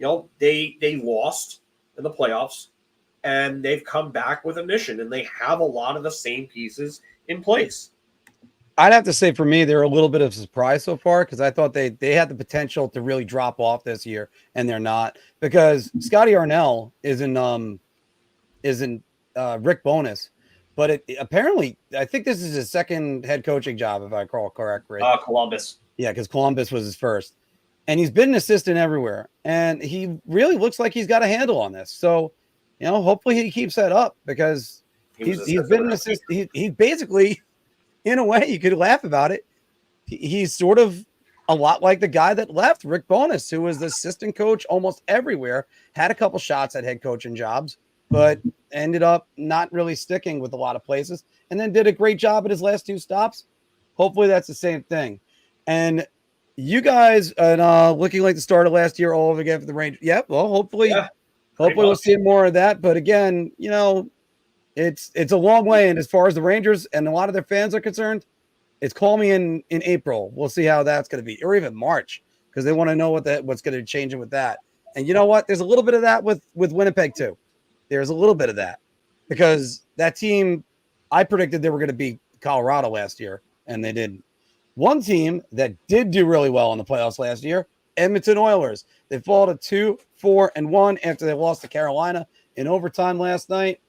They lost in the playoffs. And they've come back with a mission. And they have a lot of the same pieces in place. I'd have to say for me, they're a little bit of a surprise so far because I thought they had the potential to really drop off this year, and they're not because Scotty Arnell isn't Rick Bowness, but apparently I think this is his second head coaching job if I recall correctly. Columbus, because Columbus was his first, and he's been an assistant everywhere, and he really looks like he's got a handle on this. So, hopefully he keeps that up because he's been an assistant. He basically. In a way, you could laugh about it. He's sort of a lot like the guy that left, Rick Bowness, who was the assistant coach almost everywhere, had a couple shots at head coaching jobs, but ended up not really sticking with a lot of places, and then did a great job at his last 2 stops. Hopefully that's the same thing. And you guys are looking like the start of last year all over again for the Rangers. Yeah, well, hopefully we'll see more of that. But again, it's a long way. And as far as the Rangers and a lot of their fans are concerned, it's call me in April. We'll see how that's going to be, or even March, because they want to know what's going to change with that. And you know what? There's a little bit of that with Winnipeg too. There's a little bit of that because that team, I predicted they were going to beat Colorado last year, and they didn't. One team that did do really well in the playoffs last year, Edmonton Oilers. They fall to 2-4-1 after they lost to Carolina in overtime last night.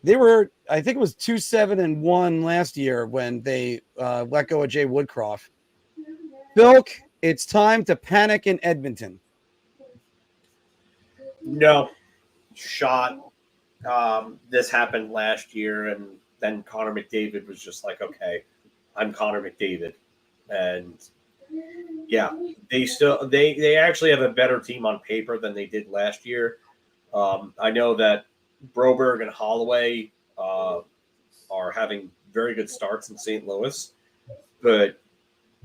They were, I think it was 2-7-1 last year when they let go of Jay Woodcroft. Bilk, it's time to panic in Edmonton. No. Shot. This happened last year, and then Connor McDavid was just like, okay, I'm Connor McDavid. And yeah, they actually have a better team on paper than they did last year. I know that Broberg and Holloway are having very good starts in St. Louis, but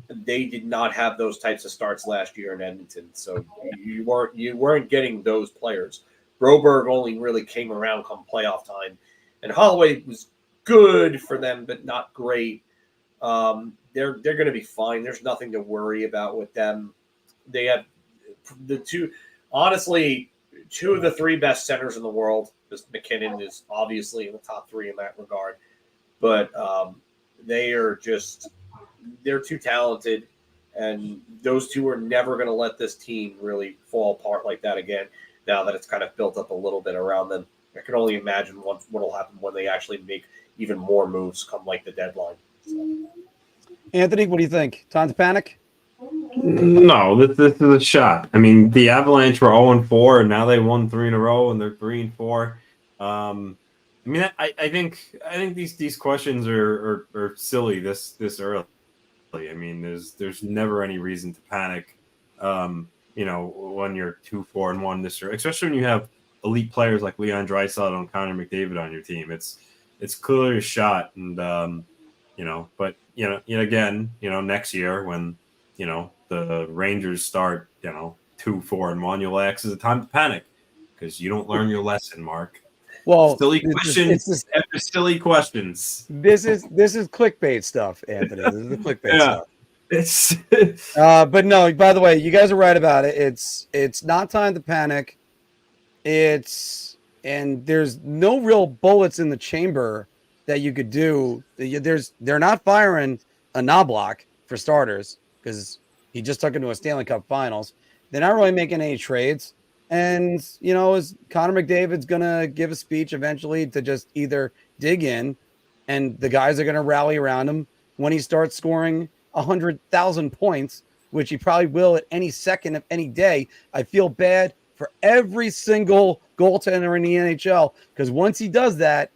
they did not have those types of starts last year in Edmonton. So you weren't getting those players. Broberg only really came around come playoff time, and Holloway was good for them, but not great. They're going to be fine. There's nothing to worry about with them. They have honestly, two of the three best centers in the world. This McKinnon is obviously in the top three in that regard, but they're too talented, and those two are never going to let this team really fall apart like that again. Now that it's kind of built up a little bit around them, I can only imagine what will happen when they actually make even more moves come like the deadline. So. Anthony, what do you think? Time to panic? No, this is a shot. I mean, the Avalanche were 0-4, and now they won 3 in a row, and they're 3-4. I mean, I think these questions are silly this early. I mean, there's never any reason to panic. When you're 2-4-1 this year, especially when you have elite players like Leon Draisaitl and Connor McDavid on your team. It's clearly a shot, and but again, next year when the Rangers start 2-4-1, you'll ask, is it time to panic? Because you don't learn your lesson, Mark. Well, silly questions after silly questions. This is clickbait stuff, Anthony. This is the clickbait stuff. It's but no, by the way, you guys are right about it. It's not time to panic. And there's no real bullets in the chamber that you could do. They're not firing a Knoblauch for starters because he just took into a Stanley Cup Finals. They're not really making any trades. And, is Connor McDavid's going to give a speech eventually to just either dig in, and the guys are going to rally around him when he starts scoring 100,000 points, which he probably will at any second of any day. I feel bad for every single goaltender in the NHL because once he does that,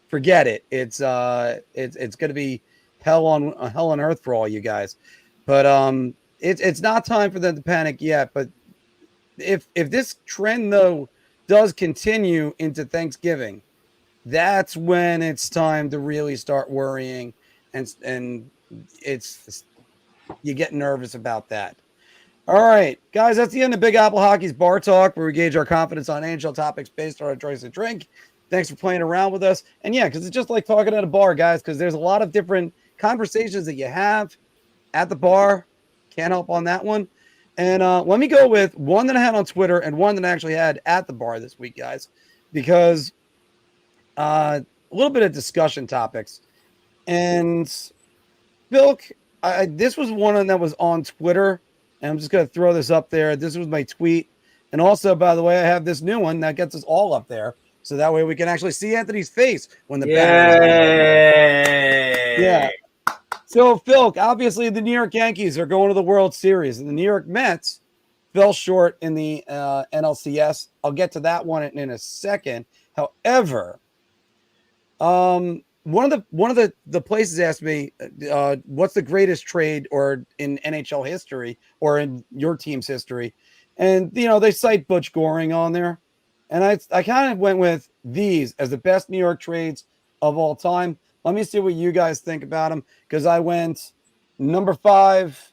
forget it. It's going to be hell on earth for all you guys. But it's not time for them to panic yet. But if this trend though does continue into Thanksgiving, that's when it's time to really start worrying, and it's you get nervous about that. All right, guys, that's the end of Big Apple Hockey's Bar Talk, where we gauge our confidence on NHL topics based on our choice of drink. Thanks for playing around with us. And yeah, because it's just like talking at a bar, guys, because there's a lot of different conversations that you have at the bar. Can't help on that one. And let me go with one that I had on Twitter and one that I actually had at the bar this week, guys, because a little bit of discussion topics. And Bill, this was one that was on Twitter, and I'm just going to throw this up there. This was my tweet. And also, by the way, I have this new one that gets us all up there. So that way we can actually see Anthony's face when the banner is on. Yeah. So, Phil, obviously the New York Yankees are going to the World Series, and the New York Mets fell short in the NLCS. I'll get to that one in a second. However, one of the places asked me, what's the greatest trade or in NHL history or in your team's history? And, they cite Butch Goring on there. And I kind of went with these as the best New York trades of all time. Let me see what you guys think about them, because I went number 5,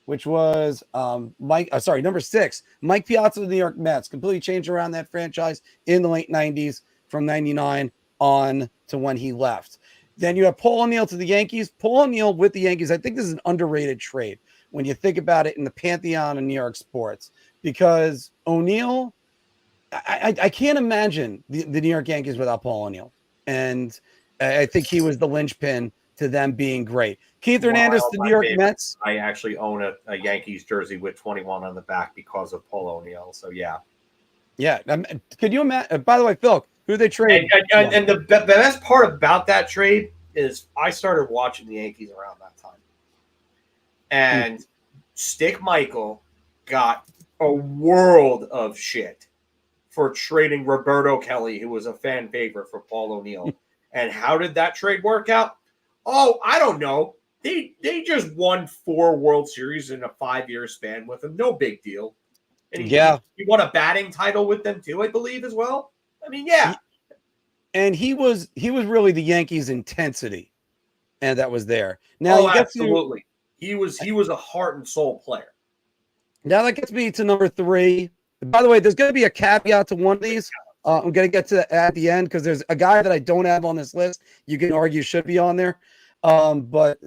which was number 6, Mike Piazza of the New York Mets. Completely changed around that franchise in the late 90s from 99 on to when he left. Then you have Paul O'Neill to the Yankees. Paul O'Neill with the Yankees, I think this is an underrated trade when you think about it in the pantheon of New York sports, because O'Neill, I can't imagine the New York Yankees without Paul O'Neill. And I think he was the linchpin to them being great. Keith Hernandez to the New York Mets. I actually own a Yankees jersey with 21 on the back because of Paul O'Neill. So, yeah. Yeah. Could you imagine? By the way, Phil, who they trade? And the best part about that trade is I started watching the Yankees around that time. And Stick Michael got a world of shit for trading Roberto Kelly, who was a fan favorite for Paul O'Neill. And how did that trade work out? Oh, I don't know. They just won 4 World Series in a 5-year span with him. No big deal. And he won a batting title with them too, I believe, as well. I mean, yeah. And he was really the Yankees' intensity, and that was there. Now, absolutely. He was a heart and soul player. Now that gets me to number 3. By the way, there's going to be a caveat to one of these. I'm going to get to at the end because there's a guy that I don't have on this list. You can argue should be on there. But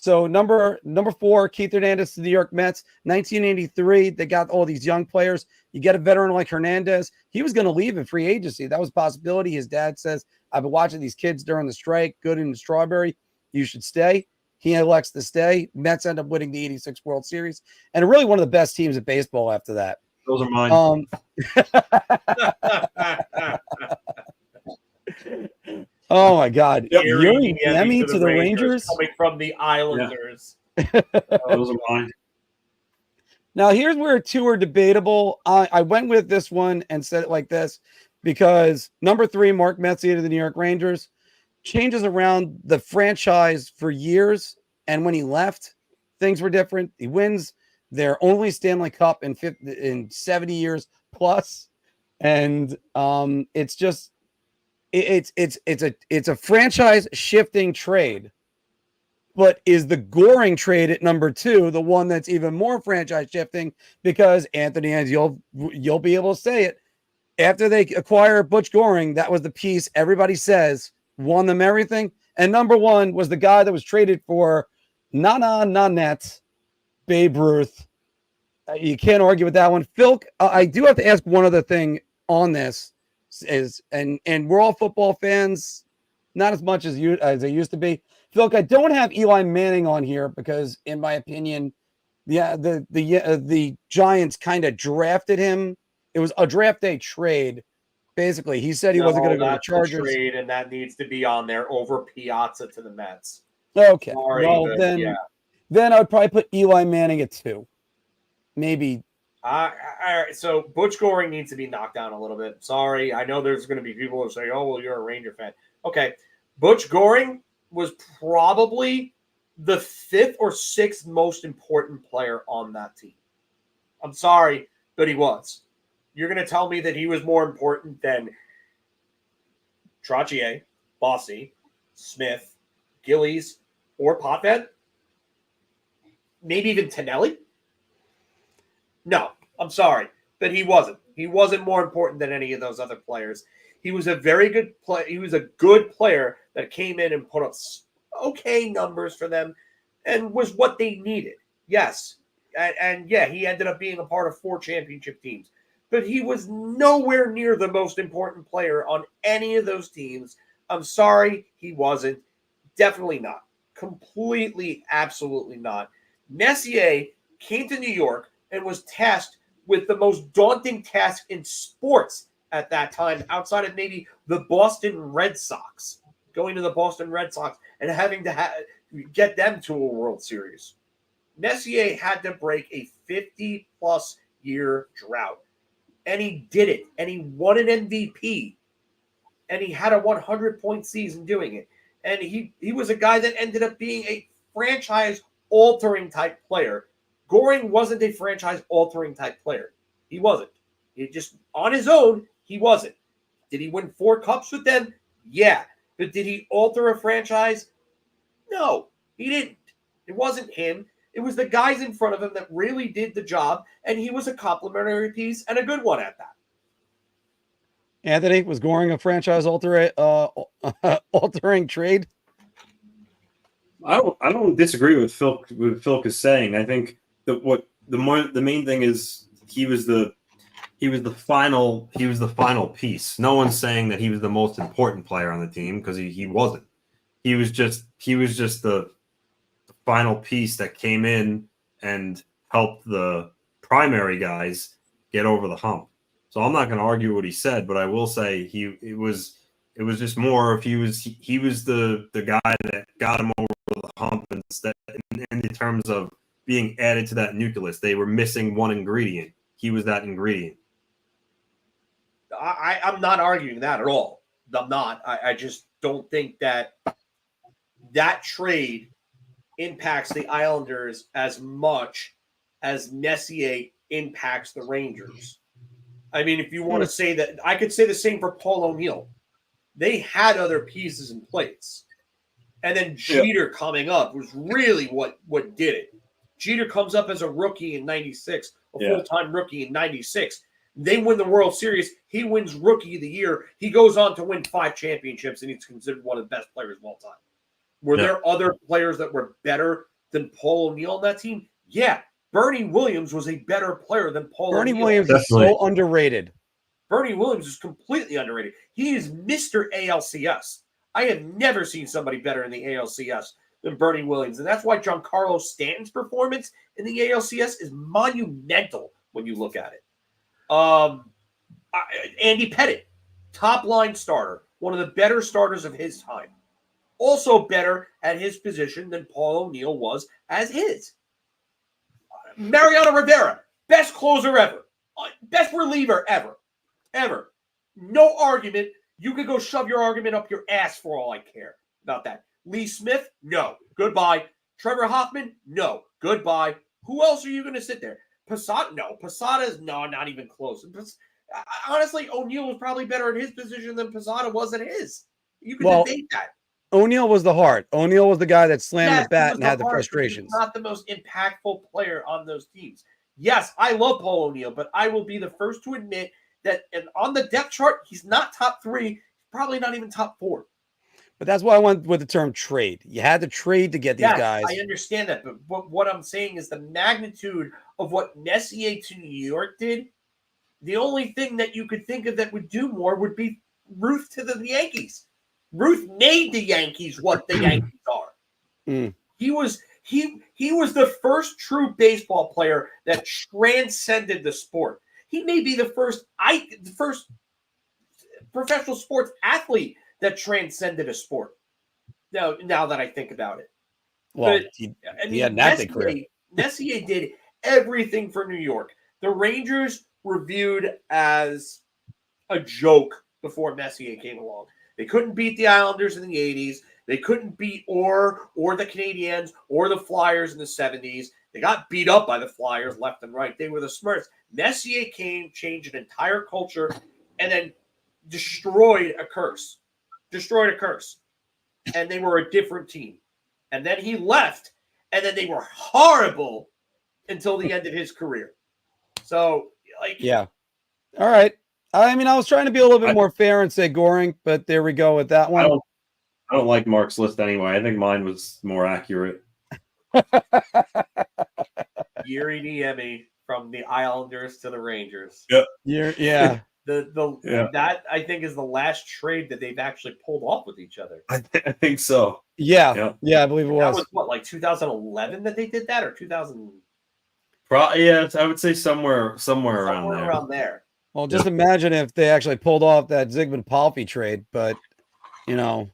So number 4, Keith Hernandez to the New York Mets, 1983. They got all these young players. You get a veteran like Hernandez. He was going to leave in free agency. That was a possibility. His dad says, I've been watching these kids during the strike. Good in the Strawberry. You should stay. He elects to stay. Mets end up winning the 86 World Series and really one of the best teams in baseball after that. Those are mine. Oh my God. Yuri Niemi to the Rangers coming from the Islanders. Those are mine. Now, here's where two are debatable. I went with this one and said it like this because number 3, Mark Messier to the New York Rangers, changes around the franchise for years. And when he left, things were different. He wins their only Stanley Cup in 70 years plus. And it's just, it's a franchise shifting trade. But is the Goring trade at number 2 the one that's even more franchise shifting? Because Anthony, as you'll be able to say it, after they acquire Butch Goring, that was the piece everybody says won them everything. And number 1 was the guy that was traded for Nanette, Babe Ruth. You can't argue with that one. Phil, I do have to ask one other thing on this and we're all football fans, not as much as they used to be. Phil, I don't have Eli Manning on here because, in my opinion, the Giants kind of drafted him. It was a draft day trade. Basically, he said he wasn't going to go to the Chargers. Trade, and that needs to be on there over Piazza to the Mets. Okay. Sorry, well, then I would probably put Eli Manning at 2. Maybe. All right. So Butch Goring needs to be knocked down a little bit. Sorry. I know there's going to be people who say, oh, well, you're a Ranger fan. Okay. Butch Goring was probably the 5th or 6th most important player on that team. I'm sorry, but he was. You're going to tell me that he was more important than Trottier, Bossy, Smith, Gillies, or Potvin? Maybe even Tonelli? No, I'm sorry, but he wasn't. He wasn't more important than any of those other players. He was a very good player. He was a good player that came in and put up okay numbers for them and was what they needed. Yes. And yeah, he ended up being a part of 4 championship teams. But he was nowhere near the most important player on any of those teams. I'm sorry, he wasn't. Definitely not. Completely, absolutely not. Messier came to New York and was tasked with the most daunting task in sports at that time, outside of maybe the Boston Red Sox, going to the Boston Red Sox and having to get them to a World Series. Messier had to break a 50-plus year drought, and he did it, and he won an MVP, and he had a 100-point season doing it. And he was a guy that ended up being a franchise-altering type player. Goring wasn't a franchise-altering type player. He wasn't. He just, on his own, he wasn't. Did he win 4 cups with them? Yeah. But did he alter a franchise? No, he didn't. It wasn't him. It was the guys in front of him that really did the job, and he was a complimentary piece and a good one at that. Anthony, was Goring a franchise altering trade? I don't disagree with Phil. What Phil is saying. I think that the main thing is he was the final piece. No one's saying that he was the most important player on the team because he wasn't. He was just the final piece that came in and helped the primary guys get over the hump. So I'm not going to argue what he said, but I will say it was just more if he was the guy that got him over the hump instead in terms of being added to that nucleus. They were missing one ingredient. He was that ingredient. I'm not arguing that at all. I'm not. I just don't think that trade impacts the Islanders as much as Messier impacts the Rangers. I mean, if you want to say that, I could say the same for Paul O'Neill. They had other pieces in place. And then Jeter coming up was really what did it. Jeter comes up as a rookie in 96, a full-time rookie in 96. They win the World Series. He wins Rookie of the Year. He goes on to win 5 championships, and he's considered one of the best players of all time. Were there other players that were better than Paul O'Neill on that team? Yeah. Bernie Williams was a better player than Paul Bernie O'Neill. Williams is so underrated. Bernie Williams is completely underrated. He is Mr. ALCS. I have never seen somebody better in the ALCS than Bernie Williams. And that's why Giancarlo Stanton's performance in the ALCS is monumental when you look at it. Andy Pettitte, top line starter, one of the better starters of his time. Also better at his position than Paul O'Neill was as his. Mariano Rivera, best closer ever. Best reliever ever. No argument. You could go shove your argument up your ass for all I care about that. Lee Smith, no. Goodbye. Trevor Hoffman, no. Goodbye. Who else are you going to sit there? Posada, no. Posada's, no, not even close. Honestly, O'Neill was probably better at his position than Posada was at his. You could debate that. O'Neill was the heart. O'Neill was the guy that slammed the bat and had the frustrations. Not the most impactful player on those teams. Yes, I love Paul O'Neill, but I will be the first to admit that on the depth chart, he's not top 3, probably not even top 4. But that's why I went with the term trade. You had to trade to get these guys. I understand that, but what I'm saying is the magnitude of what Messier to New York did. The only thing that you could think of that would do more would be Ruth to the Yankees. Ruth made the Yankees what the Yankees are. He was the first true baseball player that transcended the sport. He may be the first professional sports athlete that transcended a sport. Now that I think about it. Well, he had an acting career. Messier did everything for New York. The Rangers were viewed as a joke before Messier came along. They couldn't beat the Islanders in the 80s. They couldn't beat or the Canadiens or the Flyers in the 70s. They got beat up by the Flyers left and right. They were the Smurfs. Messier came, changed an entire culture, and then destroyed a curse. And they were a different team. And then he left, and then they were horrible until the end of his career. So, yeah. All right. I mean, I was trying to be a little bit more fair and say Goring, but there we go with that one. I don't like Mark's list anyway. I think mine was more accurate. Yuri Niemi from the Islanders to the Rangers. Yep. Yeah. That I think is the last trade that they've actually pulled off with each other. I think so. Yeah, I believe it was. That was what, like 2011 that they did that, or 2000? Yeah, I would say somewhere around there. Well, just imagine if they actually pulled off that Zygmunt Palffy trade, but they didn't.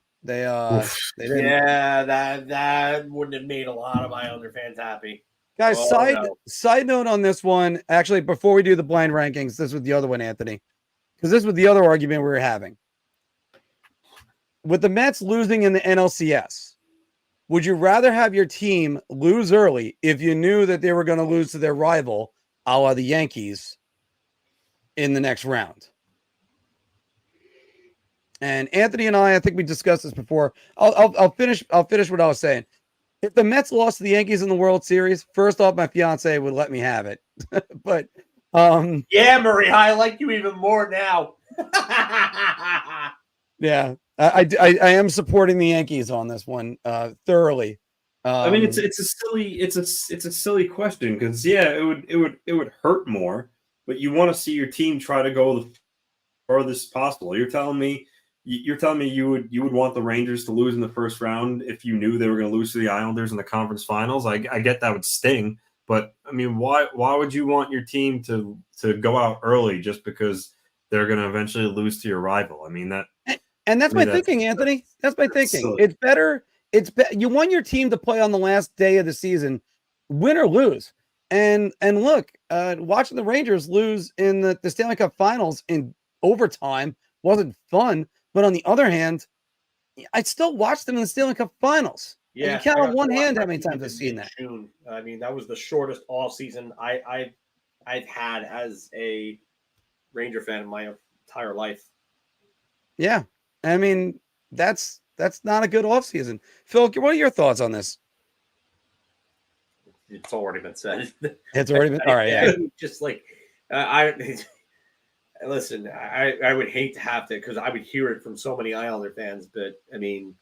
Yeah, that wouldn't have made a lot of Islander fans happy. Guys, side note on this one. Actually, before we do the blind rankings, this was the other one, Anthony, because this was the other argument we were having. With the Mets losing in the NLCS, would you rather have your team lose early if you knew that they were going to lose to their rival, a la the Yankees, in the next round? And Anthony and I think we discussed this before. I'll finish what I was saying. If the Mets lost to the Yankees in the World Series, first off, my fiance would let me have it. But yeah, Marie, I like you even more now. Yeah, I am supporting the Yankees on this one thoroughly. I mean, it's a silly question because it would hurt more, but you want to see your team try to go the farthest possible. You're telling me you would want the Rangers to lose in the first round if you knew they were going to lose to the Islanders in the conference finals. I get that would sting, but I mean, why would you want your team to go out early just because they're going to eventually lose to your rival? I mean that. And that's my thinking, Anthony. That's my thinking. Silly. It's better. You want your team to play on the last day of the season, win or lose. And look, watching the Rangers lose in the Stanley Cup Finals in overtime wasn't fun. But on the other hand, I still watched them in the Stanley Cup Finals. Yeah, and you count on one hand how many times I've seen that. June. I mean, that was the shortest off season I've had as a Ranger fan in my entire life. Yeah, I mean that's not a good off season. Phil, what are your thoughts on this? It's already been said. It's already been all right. Yeah, just like listen, I would hate to have to because I would hear it from so many Islander fans, but I mean,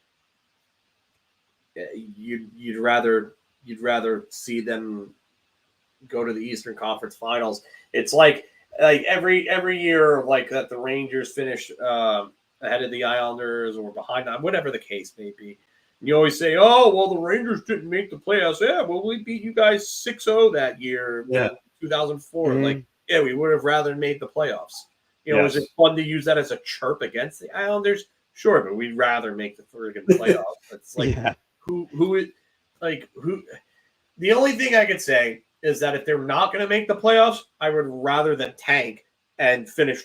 you'd rather see them go to the Eastern Conference Finals. It's like every year, like that the Rangers finish ahead of the Islanders or behind them, whatever the case may be. And you always say, "Oh, well, the Rangers didn't make the playoffs." Yeah, well, we beat you guys 6-0 that year, in 2004. Mhm. Like, yeah, we would have rather made the playoffs. You know, Yes. is it fun to use that as a chirp against the Islanders? Sure, but we'd rather make the friggin' playoffs. It's like Yeah. who is like who. The only thing I could say is that if they're not going to make the playoffs, I would rather than tank and finish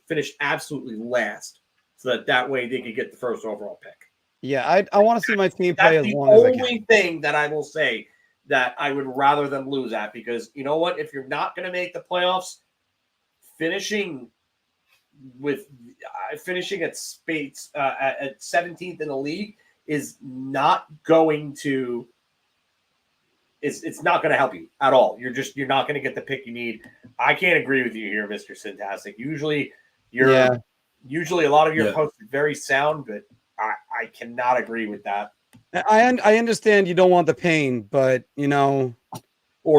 finish absolutely last, so that way they could get the first overall pick. Yeah, I want to see my team play That's as the long as I can. only thing that I will say that I would rather them lose at, because you know what? If you're not going to make the playoffs, finishing at Spates at 17th in the league is not going to. It's not going to help you at all. You're not going to get the pick you need. I can't agree with you here, Mr. Syntastic. Usually a lot of your posts are very sound, but I cannot agree with that. I understand you don't want the pain, but Or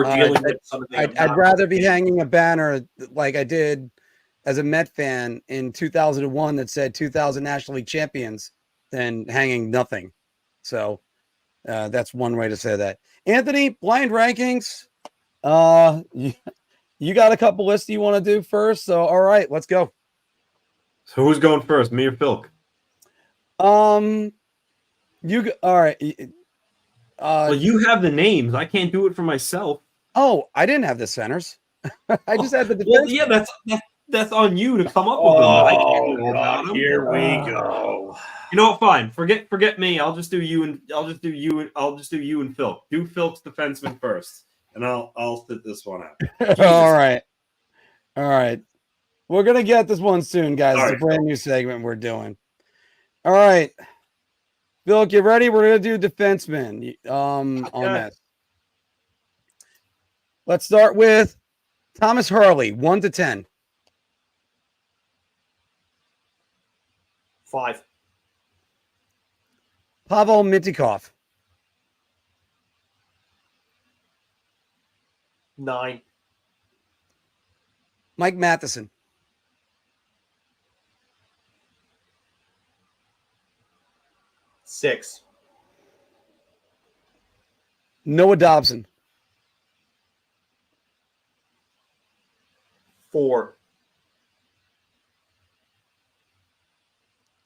dealing with something. I'd rather be hanging a banner like I did as a Met fan in 2001 that said 2000 National League champions than hanging nothing. So that's one way to say that. Anthony, blind rankings. You got a couple lists you want to do first. So, all right, let's go. So who's going first, me or Phil? All right. Well, you have the names. I can't do it for myself. Oh, I didn't have the centers. I just had the defense. Well, yeah, that's on you to come up with them. I can't do God, here we go. You know what? Fine. Forget me. I'll just do you and Phil. Do Phil's defenseman first, and I'll sit this one out. All right. We're gonna get this one soon, guys. All It's right, a brand new segment we're doing. All right, Phil, get ready. We're gonna do defensemen. On this. Let's start with Thomas Hurley, 1 to 10. 5. Pavel Mintyukov, 9. Mike Matheson, 6. Noah Dobson, 4.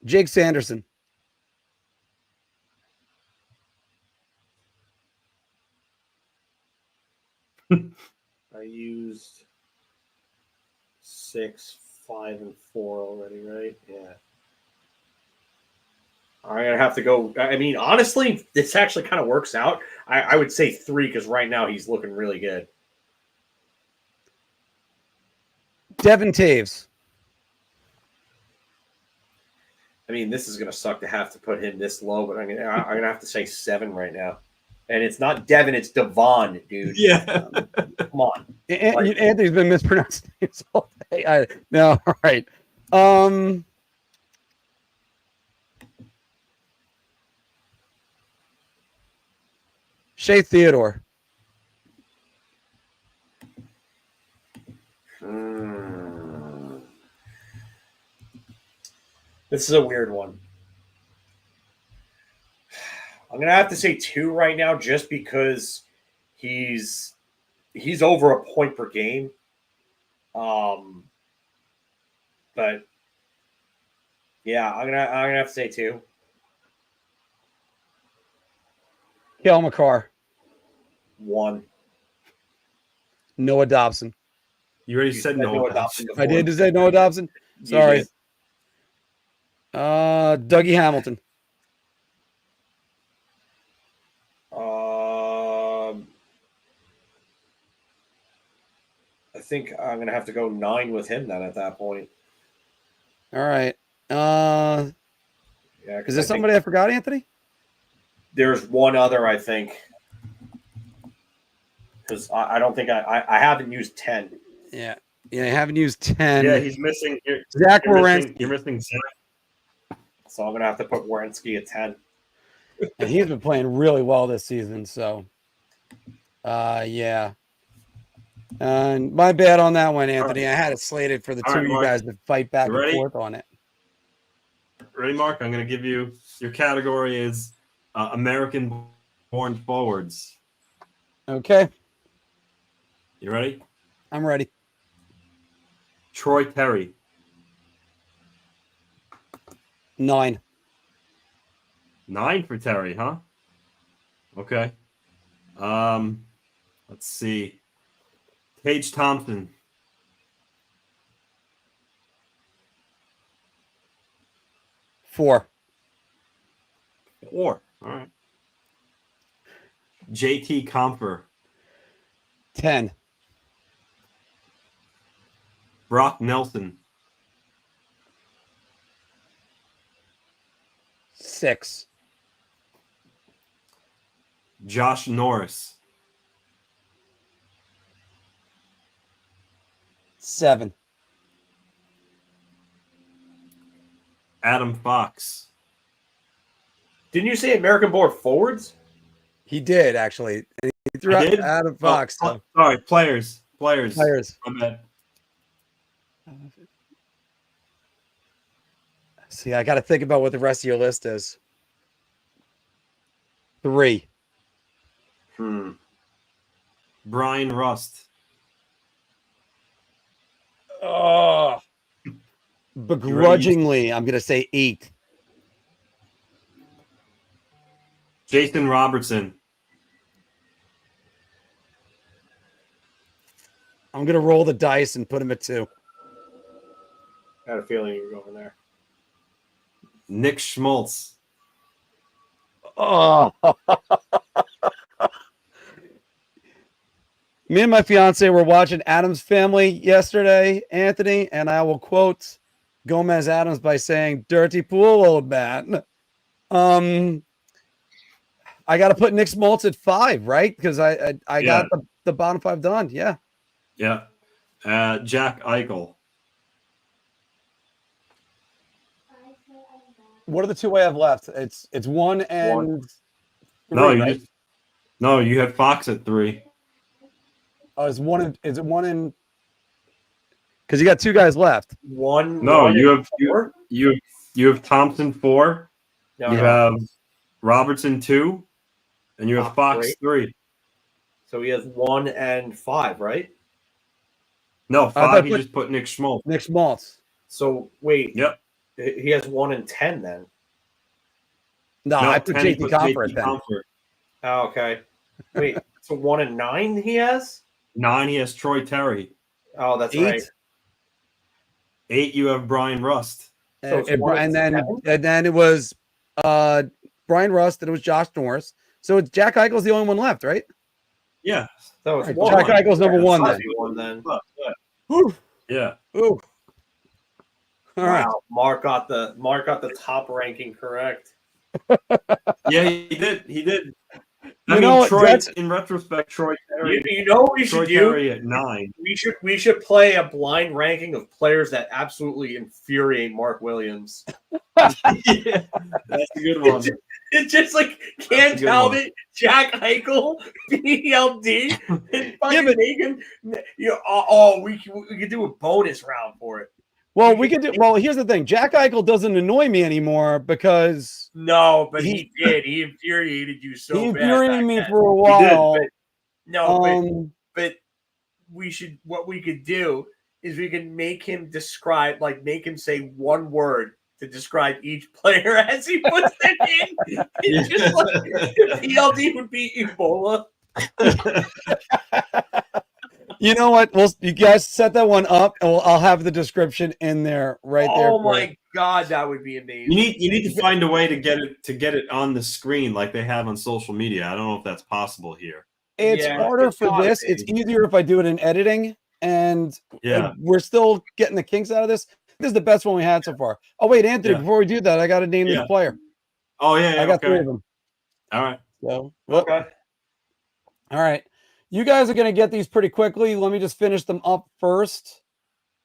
Jake Sanderson, I used 6, 5, and 4 already, right? Yeah. I'm gonna have to go. I mean, honestly, this actually kind of works out. I would say 3 because right now he's looking really good. Devin Taves, I mean, this is gonna suck to have to put him this low, but I'm gonna have to say 7 right now. And it's not Devin, it's Devon, dude. Yeah. Come on. Anthony's been mispronouncing this all day. No, all right. Shea Theodore, This is a weird one. I'm gonna have to say 2 right now, just because he's over a point per game. But yeah, I'm gonna have to say 2. Cale Makar, 1. Noah Dobson. You already said no. I did say Noah Dobson. Sorry. Dougie Hamilton, I think I'm gonna have to go 9 with him then at that point. all right. Yeah, Is there somebody I forgot, Anthony? There's one other, I think, because I don't think I haven't used 10. Yeah, I haven't used 10. Yeah, he's missing. Zach You're Werenski. missing Zach. So I'm gonna have to put Werenski at 10. And he's been playing really well this season. So, yeah. And my bad on that one, Anthony. I had it slated for the two of you Mark. guys to fight back You and ready? forth on it. Ready, Mark? I'm going to give you your category is American-born forwards. Okay. You ready? I'm ready. Troy Terry. 9. 9 for Terry, huh? Okay. Let's see. Tage Thompson. 4. 4. All right. JT Comfer. 10. Brock Nelson. 6. Josh Norris. 7. Adam Fox. Didn't you say American-born forwards? He did, actually. He threw out Adam Fox. Oh, sorry, players. Players. My bad. See, I got to think about what the rest of your list is. 3. Brian Rust. Oh. Begrudgingly, I'm going to say 8. Jason Robertson. I'm going to roll the dice and put him at 2. I had a feeling you were going there. Nick Schmaltz. Oh. Me and my fiance were watching Addams Family yesterday, Anthony, and I will quote Gomez Addams by saying, "Dirty pool, old man." I got to put Nick Schmaltz at 5, right? Because I got the bottom 5 done. Yeah. Yeah. Jack Eichel. What are the 2 I have left? It's 1 and 3, No, right? you had Fox at 3. Oh, is it 1 and because you got 2 guys left. No, you have Thompson 4. No, you have Robertson 2, and you have Fox 3. So he has 1 and 5, right? No, 5. He just put Nick Schmaltz. Nick Schmaltz. So wait. Yep. He has 1 and 10 then. No, I put JT Comfer at 10. Oh, okay. Wait, so 1 and 9 he has? 9, he has Troy Terry. Oh, that's 8. right. 8, you have Brian Rust. So And then it was Brian Rust, and it was Josh Norris. So it's Jack Eichel's the only one left, right? Yeah. So it's Jack Eichel's number 1 then. Whew. Yeah. Ooh. All right. Wow. Mark got the top ranking correct. Yeah, he did. Troy, in retrospect, Troy Terry. You know what we should do? Troy Terry at 9. We should play a blind ranking of players that absolutely infuriate Mark Williams. Yeah, that's a good one. It's just like Cam Talbot, Jack Eichel, BLD, and fucking make him. We could do a bonus round for it. Well, we could do. Well, here's the thing: Jack Eichel doesn't annoy me anymore because no, but he did. He infuriated you so. He bad infuriated me for a while. But we should. What we could do is we can make him describe, make him say one word to describe each player as he puts it in. It's just like PLD would be Ebola. You know what? Well, you guys set that one up, and I'll have the description in there there. Oh my god, that would be amazing. You need to find a way to get it on the screen like they have on social media. I don't know if that's possible here. It's harder for this. It's easier if I do it in editing, and we're still getting the kinks out of this. This is the best one we had so far. Oh wait, Anthony, before we do that, I got to name this player. Oh yeah, I got 3 of them. All right. So okay. All right. You guys are going to get these pretty quickly. Let me just finish them up first.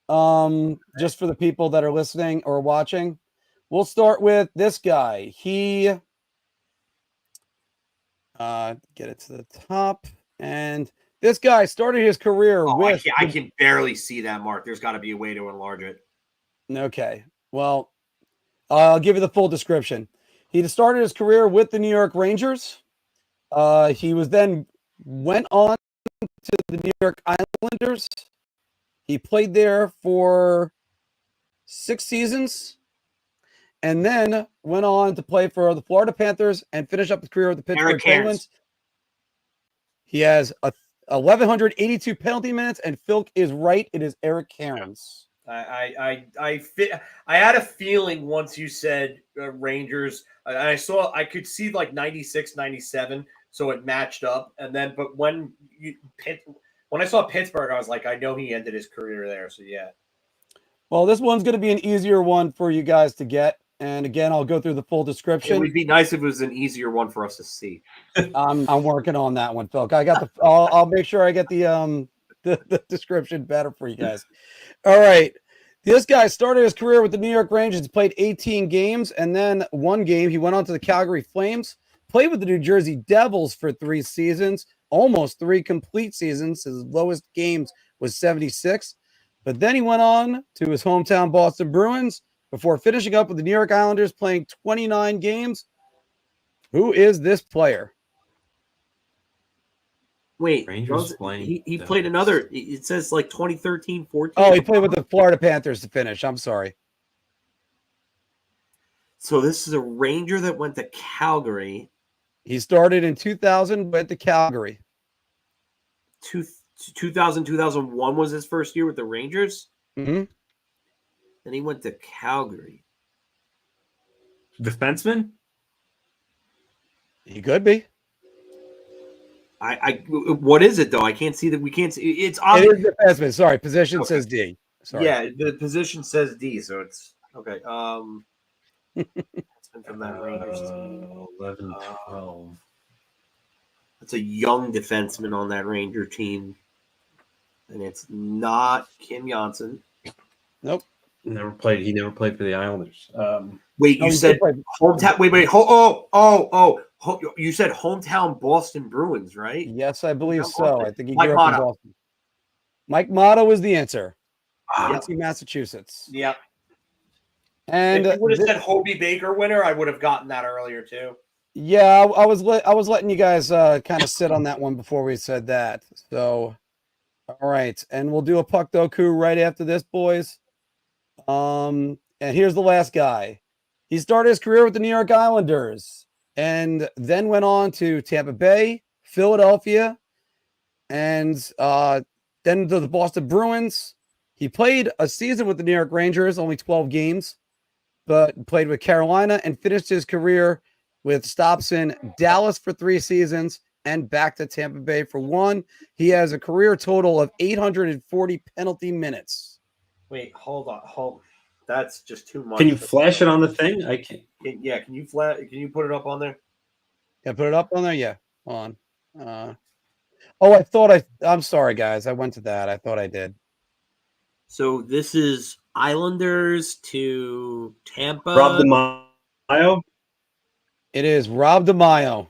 Just for the people that are listening or watching. We'll start with this guy. He Get it to the top. And this guy started his career with. I can barely see that, Mark. There's got to be a way to enlarge it. Okay. Well, I'll give you the full description. He started his career with the New York Rangers. He was then went on to the New York Islanders. He played there for 6 seasons and then went on to play for the Florida Panthers and finish up his career with the Pittsburgh Penguins. He has 1,182 penalty minutes, and Philk is right. It is Eric Cairns. I had a feeling once you said Rangers, and I could see like 96, 97, so it matched up. And then, but when I saw Pittsburgh, I was like, I know he ended his career there. So yeah. Well, this one's going to be an easier one for you guys to get. And again, I'll go through the full description. It would be nice if it was an easier one for us to see. I'm working on that one, Phil. I'll make sure I get the description better for you guys. All right. This guy started his career with the New York Rangers, played 18 games, and then one game he went on to the Calgary Flames, played with the New Jersey Devils for 3 seasons, almost 3 complete seasons. His lowest games was 76. But then he went on to his hometown Boston Bruins before finishing up with the New York Islanders, playing 29 games. Who is this player? Wait, Rangers he played another. It says like 2013, 14. Oh, he played with the Florida Panthers to finish. I'm sorry. So this is a Ranger that went to Calgary. He started in 2000, went to Calgary. 2000, 2001 was his first year with the Rangers. Mm-hmm. Then he went to Calgary. Defenseman? He could be. What is it though? I can't see that. We can't see. It's obvious. It is defenseman. Sorry, position says D. Sorry. Yeah, the position says D, so it's okay. From that Rangers team. 11, 12. That's a young defenseman on that Ranger team, and it's not Kim Janssen. Nope. He never played for the Islanders. Wait, you said hometown. Wait. You said hometown Boston Bruins, right? Yes, I believe so. I think he Mike grew up in Boston. Mike Motto is the answer. Massachusetts. Yep. And if you would have said Hobie Baker winner, I would have gotten that earlier too. Yeah, I was letting you guys kind of sit on that one before we said that. So, all right, and we'll do a Puckdoku right after this, boys. And here's the last guy. He started his career with the New York Islanders and then went on to Tampa Bay, Philadelphia, and then to the Boston Bruins. He played a season with the New York Rangers, only 12 games, but played with Carolina and finished his career with stops in Dallas for 3 seasons and back to Tampa Bay for 1. He has a career total of 840 penalty minutes. Wait, hold on. That's just too much. Can you flash it on the thing? I can't. Yeah, can you put it up on there? Can I put it up on there? Yeah. Hold on. I'm sorry, guys. I went to that. I thought I did. So this is Islanders to Tampa. Rob DeMaio? It is Rob DeMaio.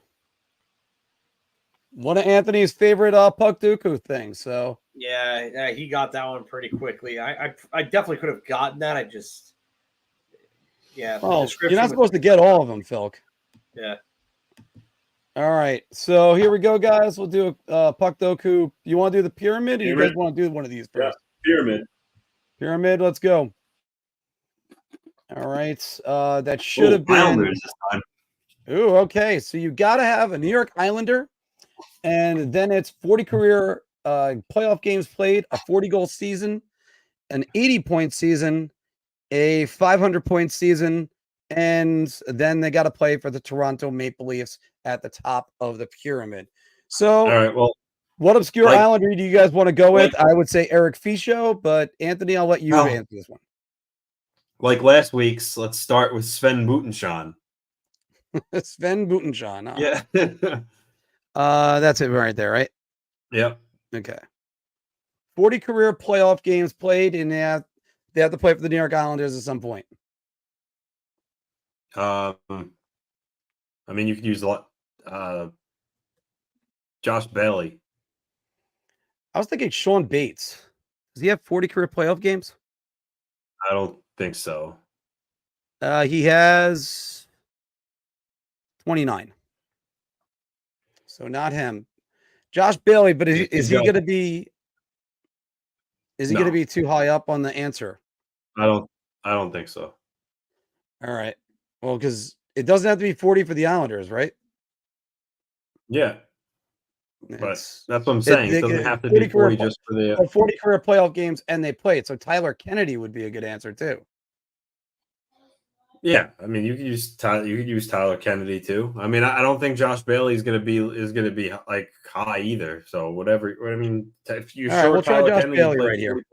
One of Anthony's favorite Puckdoku things. So yeah, he got that one pretty quickly. I definitely could have gotten that. Oh, you're not supposed to get all of them, Phil. Yeah. All right, so here we go, guys. We'll do a Puckdoku. You want to do the pyramid, or you guys want to do one of these first? Yeah, Pyramid. Let's go. All right, that should have been. Islanders this time. Ooh, okay. So you got to have a New York Islander, and then it's 40 career playoff games played, a 40-goal season, an 80-point season, a 500-point season, and then they got to play for the Toronto Maple Leafs at the top of the pyramid. So, all right, well, what obscure Islander do you guys want to go with? I would say Eric Fischio, but Anthony, I'll let you answer this one. Like last week's, let's start with Sven Butenschon. Sven Butenschon. Yeah. That's it right there, right? Yep. Okay. 40 career playoff games played, and they have to play for the New York Islanders at some point. I mean, you could use a lot. Josh Bailey. I was thinking Sean Bates. Does he have 40 career playoff games? I don't think so. He has 29. So not him. Josh Bailey, but is he going to be? Is he going to be too high up on the answer? I don't think so. All right. Well, because it doesn't have to be 40 for the Islanders, right? Yeah. But that's what I'm saying. It doesn't have to be 40 just for the 40 career playoff games, and they played. So Tyler Kennedy would be a good answer too. Yeah, I mean, you could use Tyler Kennedy too. I mean, I don't think Josh Bailey is going to be like high either. So whatever. I mean, if you All right, we'll try Josh Kennedy Bailey right here.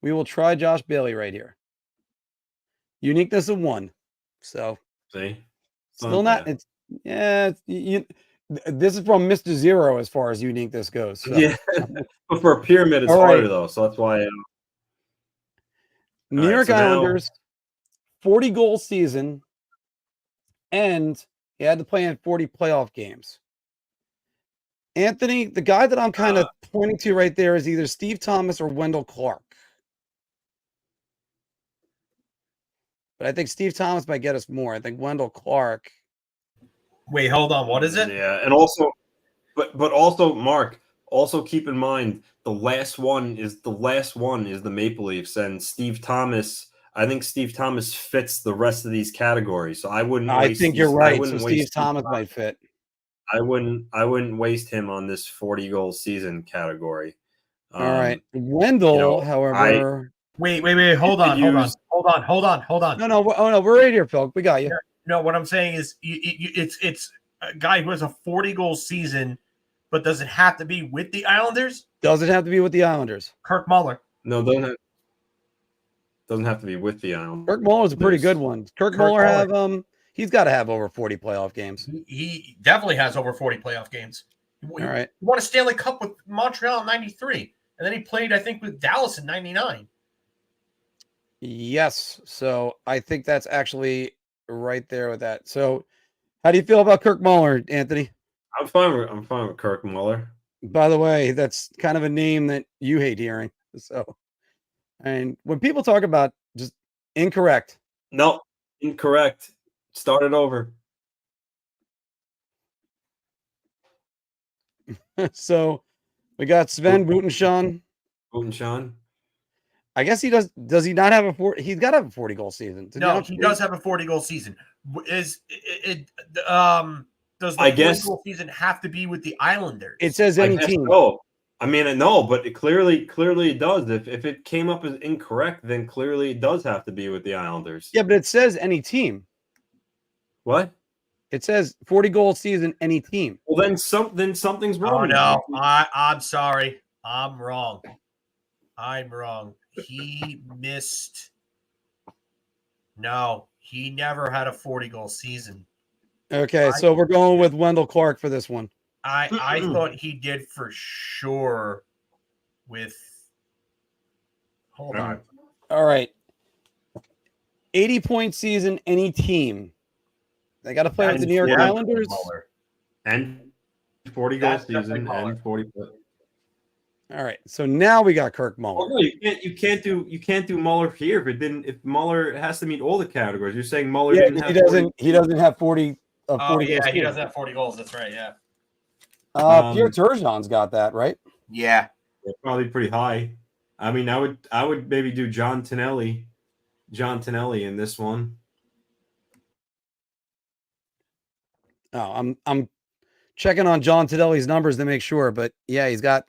We will try Josh Bailey right here. Uniqueness of 1. So see, still not. It's this is from Mr. Zero as far as uniqueness goes. So. Yeah, but for a pyramid, it's harder though. So that's why. New York Islanders. 40 goal season, and he had to play in 40 playoff games. Anthony, the guy that I'm kind of pointing to right there is either Steve Thomas or Wendell Clark. But I think Steve Thomas might get us more. I think Wendell Clark. Wait, hold on. What is it? Yeah, and also, but also, Mark, also keep in mind the last one is the Maple Leafs, and Steve Thomas. I think Steve Thomas fits the rest of these categories, so I wouldn't. I think you're right. So Steve Thomas might fit. I wouldn't waste him on this 40 goal season category. All right, Wendell, however. Wait. Hold on. No. We're right here, Phil. We got you. No, what I'm saying is, it's a guy who has a 40 goal season, but does it have to be with the Islanders? Does it have to be with the Islanders? Kirk Muller. No, doesn't have to be with the Islanders. Kirk Muller's a pretty good one. Kirk Muller have he's got to have over 40 playoff games. He definitely has over 40 playoff games. All right. He won a Stanley Cup with Montreal in 93, and then he played, I think, with Dallas in 99. Yes. So I think that's actually right there with that. So how do you feel about Kirk Muller, Anthony? I'm fine with Kirk Muller. By the way, that's kind of a name that you hate hearing. So, and when people talk about just incorrect. No, incorrect. Start it over. So we got Sven Butenshaw. I guess he does. Does he not have a 40? He's got to have a 40 goal season. He does have a 40 goal season. Does the 40 goal season have to be with the Islanders? It says any team. Oh, I mean, no, but it clearly it does. If it came up as incorrect, then clearly it does have to be with the Islanders. Yeah, but it says any team. What? It says 40 goal season, any team. Well, then something's wrong. Oh no, I'm sorry. I'm wrong. He missed. No, he never had a 40 goal season. Okay, so we're going with Wendell Clark for this one. I thought he did for sure with. Hold on. All right. 80-point season, any team. They got to play with the New York Islanders. And 40 goal season and 40. All right. So now we got Kirk Muller. Oh, no, you can't do Muller here if Muller has to meet all the categories. You're saying Muller he doesn't have 40 40 yeah, goals. He doesn't have 40 goals. That's right. Yeah. Pierre Turgeon's got that, right? Yeah. Probably pretty high. I mean, I would maybe do John Tonelli in this one. Oh, I'm checking on John Tonelli's numbers to make sure, but yeah, he's got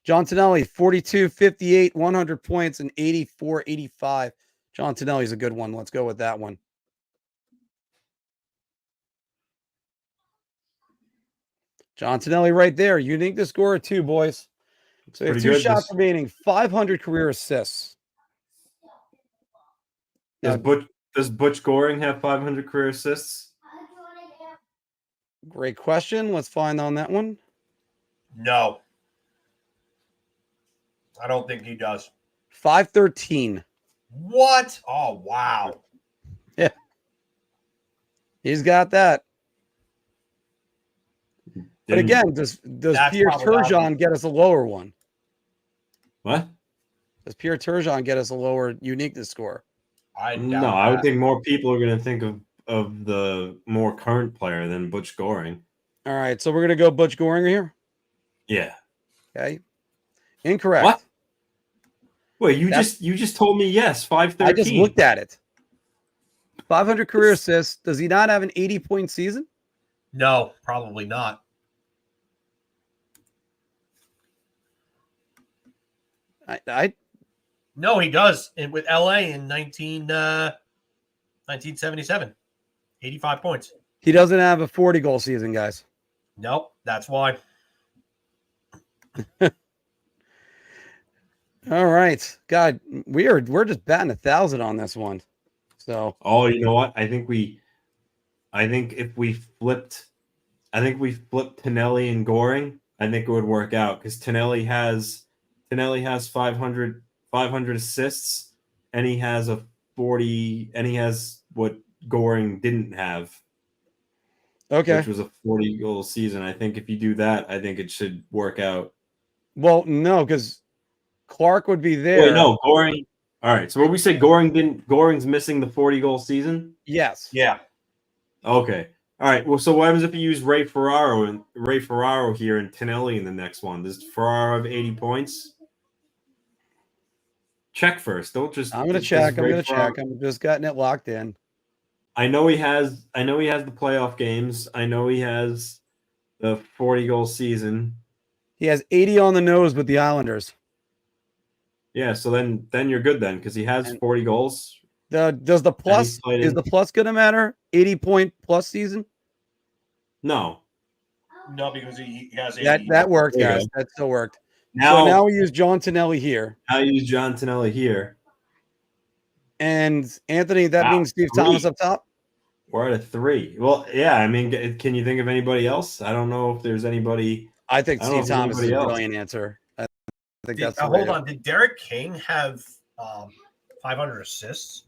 John Tonelli 42, 58, 100 points, and 84, 85. John Tonelli's a good one. Let's go with that one. John Tonelli right there. Unique to score 2, boys. So you have 2 shots remaining. 500 career assists. Does Butch Goring have 500 career assists? Great question. Let's find on that one. No. I don't think he does. 513. What? Oh, wow. Yeah. He's got that. But again, does Pierre Turgeon get us a lower one? What? Does Pierre Turgeon get us a lower uniqueness score? I would think more people are going to think of the more current player than Butch Goring. All right, so we're going to go Butch Goring here? Yeah. Okay. Incorrect. What? Wait, you just told me yes, 513. I just looked at it. 500 career assists. Does he not have an 80-point season? No, probably not. No, he does. And with LA in 1977. 85 points. He doesn't have a 40-goal season, guys. Nope, that's why. All right. God, we're just batting 1,000 on this one. So you know what? I think if we flipped Tonelli and Goring, I think it would work out because Tonelli has 500 assists and he has a 40 and he has what Goring didn't have. Okay. Which was a 40-goal season. I think if you do that, I think it should work out. Well, no, because Clark would be there. Wait, no, Goring. All right. So what we say Goring's missing the 40-goal season? Yes. Yeah. Okay. All right. Well, so what happens if you use Ray Ferraro here and Tonelli in the next one? Does Ferraro have 80 points? Check first. Don't just. I'm gonna check. I'm just getting it locked in. I know he has the playoff games. I know he has the 40-goal season. He has 80 on the nose with the Islanders. Yeah, so then you're good then because he has 40 goals. Is the plus going to matter? 80-point plus season? No, because he has 80. That worked, guys. That still worked. Now, so now we use John Tonelli here. And Anthony, that means Steve Thomas up top? We're at a 3. Well, yeah, I mean, can you think of anybody else? I don't know if there's anybody. I think Steve Thomas is a brilliant answer. I think that's hold on. Did Derek King have 500 assists?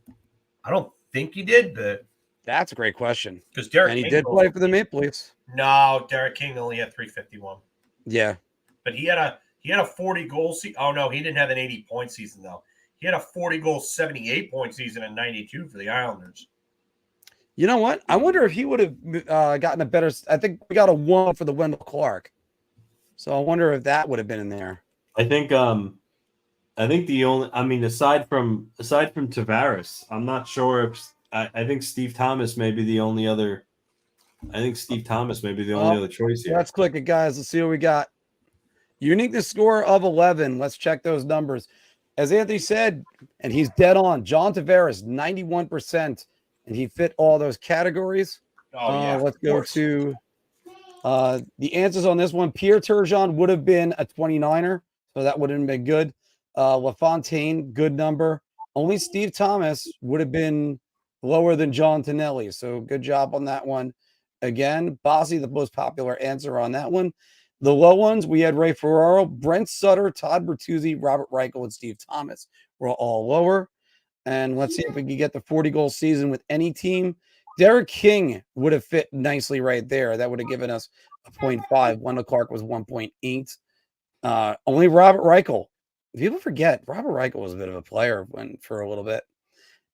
I don't think he did, but that's a great question. Because Derek King did play for the Maple Leafs. No, Derek King only had 351. Yeah, but he had a 40-goal season. Oh no, he didn't have an 80-point season though. He had a 40-goal, 78-point season in '92 for the Islanders. You know what? I wonder if he would have gotten a better. I think we got a 1 for the Wendell Clark. So I wonder if that would have been in there. I think the only. I mean, aside from Tavares, I'm not sure if I think Steve Thomas may be the only other. I think Steve Thomas may be the only other choice here. Let's click it, guys. Let's see what we got. Uniqueness score of 11. Let's check those numbers. As Anthony said, and he's dead on. John Tavares, 91%, and he fit all those categories. Let's go to the answers on this one. Pierre Turgeon would have been a 29er, so that would have been good. LaFontaine, good number. Only Steve Thomas would have been lower than John Tonelli, so good job on that one. Again, Bossy, the most popular answer on that one. The low ones, we had Ray Ferraro, Brent Sutter, Todd Bertuzzi, Robert Reichel, and Steve Thomas were all lower. And let's see if we can get the 40-goal season with any team. Derek King would have fit nicely right there. That would have given us a 0.5. Wendell Clark was 1.8. Only Robert Reichel. People forget, Robert Reichel was a bit of a player for a little bit.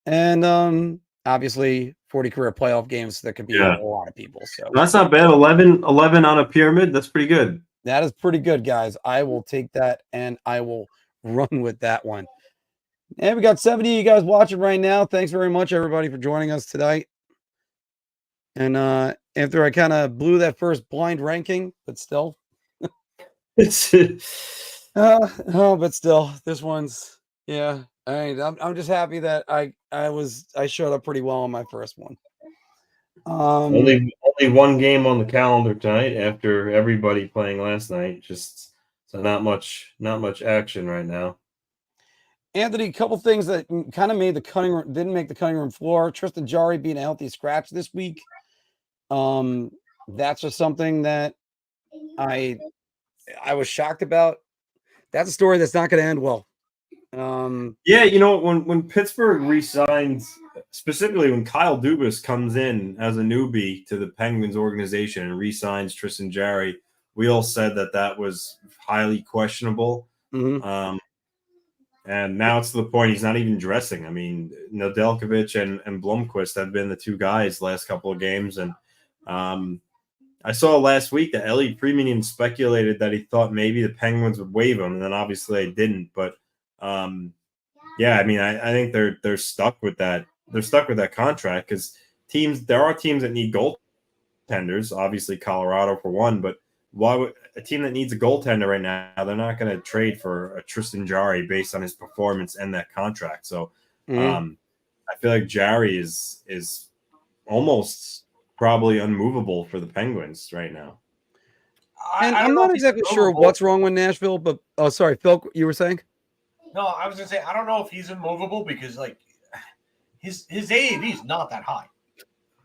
And obviously 40 career playoff games that could be a lot of people. So that's not bad. 11 on a pyramid. That's pretty good. That is pretty good, guys. I will take that and I will run with that one. And we got 70 of you guys watching right now. Thanks very much, everybody, for joining us tonight. And after I kind of blew that first blind ranking, but still. But still, this one's, yeah. All right, I'm just happy that I showed up pretty well on my first one. Only one game on the calendar tonight after everybody playing last night. Just so not much action right now. Anthony, a couple things that kind of made the cutting room, didn't make the cutting room floor. Tristan Jarry being a healthy scratch this week. That's just something that I was shocked about. That's a story that's not going to end well. Yeah, you know, when Pittsburgh re-signs, specifically when Kyle Dubas comes in as a newbie to the Penguins organization and re-signs Tristan Jarry we all said that was highly questionable. Mhm. And now it's to the point he's not even dressing. I mean, Nedeljkovic and Blomqvist have been the two guys last couple of games. And I saw last week that Elliot Freeman speculated that he thought maybe the Penguins would waive him, and then obviously they didn't. But yeah, I mean, I think they're stuck with that. They're stuck with that contract because there are teams that need goaltenders. Obviously, Colorado for one, but why would a team that needs a goaltender right now? They're not going to trade for a Tristan Jarry based on his performance and that contract. So I feel like Jarry is almost probably unmovable for the Penguins right now. And I'm not exactly sure what's wrong with Nashville, but sorry, Phil, you were saying? No, I was gonna say I don't know if he's immovable because like his AAV is not that high.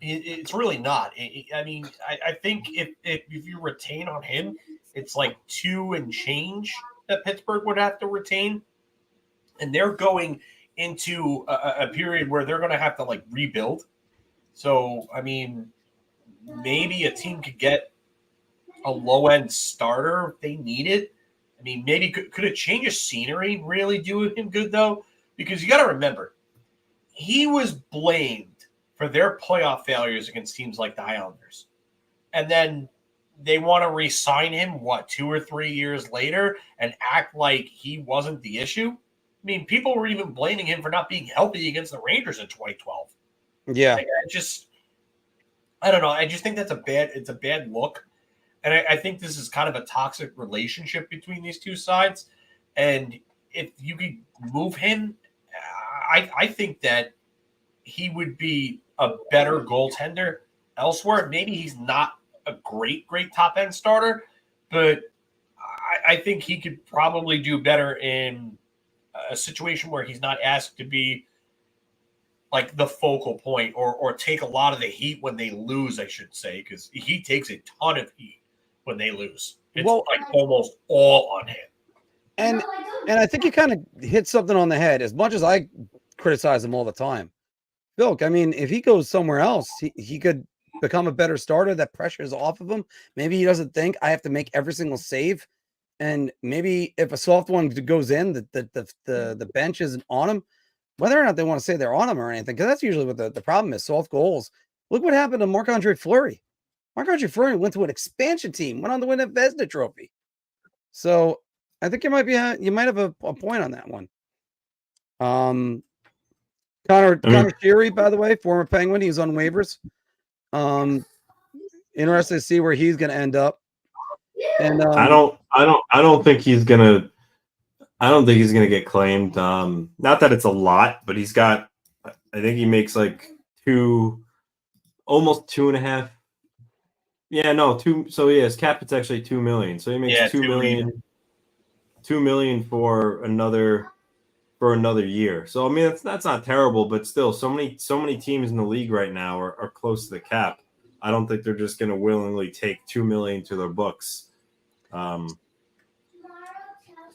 It's really not. I mean, I think if you retain on him, it's like 2 and change that Pittsburgh would have to retain, and they're going into a period where they're going to have to like rebuild. So I mean, maybe a team could get a low end starter if they need it. I mean, maybe could a change of scenery really do him good though? Because you got to remember, he was blamed for their playoff failures against teams like the Islanders. And then they want to re-sign him, 2 or 3 years later and act like he wasn't the issue? I mean, people were even blaming him for not being healthy against the Rangers in 2012. Yeah. I don't know. I just think it's a bad look. And I think this is kind of a toxic relationship between these two sides. And if you could move him, I think that he would be a better goaltender elsewhere. Maybe he's not a great top-end starter, but I think he could probably do better in a situation where he's not asked to be like the focal point or take a lot of the heat when they lose, I should say, because he takes a ton of heat when they lose. It's like almost all on him. And I think you kind of hit something on the head. As much as I criticize him all the time, Phil, I mean, if he goes somewhere else, he could become a better starter. That pressure is off of him. Maybe he doesn't think I have to make every single save. And maybe if a soft one goes in, the bench isn't on him, whether or not they want to say they're on him or anything, because that's usually what the problem is, soft goals. Look what happened to Marc-Andre Fleury. Marc-Andre Fleury went to an expansion team, went on to win a Vezina trophy. So I think you might have a point on that one. Connor Sheary, by the way, former Penguin, he's on waivers. Interested to see where he's going to end up. And I don't think he's gonna get claimed. Not that it's a lot, but he's got. I think he makes like almost 2.5. Yeah, no, 2. So yeah, his cap it's actually $2 million. So he makes $2 million. $2 million for another year. So I mean, that's not terrible, but still, so many teams in the league right now are close to the cap. I don't think they're just going to willingly take $2 million to their books.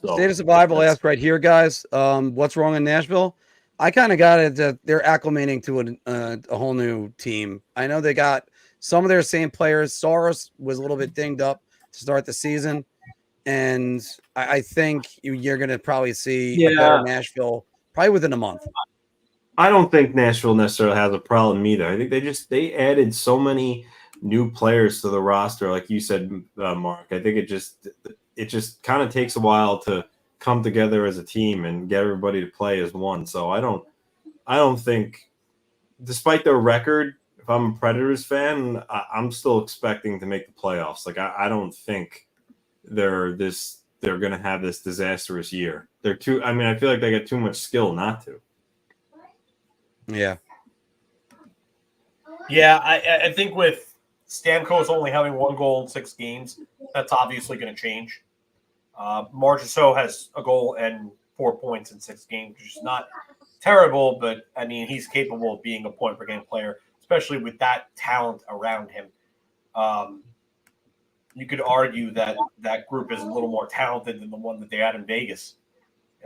State of Survival asked right here, guys. What's wrong in Nashville? I kind of got it that they're acclimating to a whole new team. I know they got some of their same players. Saros was a little bit dinged up to start the season, and I think you're going to probably see a better Nashville probably within a month. I don't think Nashville necessarily has a problem either. I think they added so many new players to the roster, like you said, Mark. I think it just kind of takes a while to come together as a team and get everybody to play as one. So I don't think, despite their record, if I'm a Predators fan, I'm still expecting to make the playoffs. Like I don't think they're going to have this disastrous year. I feel like they got too much skill not to. Yeah. Yeah, I think with Stamkos only having 1 goal in 6 games, that's obviously going to change. Marchessault has a goal and 4 points in 6 games, which is not terrible, but I mean, he's capable of being a point per game player, especially with that talent around him. You could argue that group is a little more talented than the one that they had in Vegas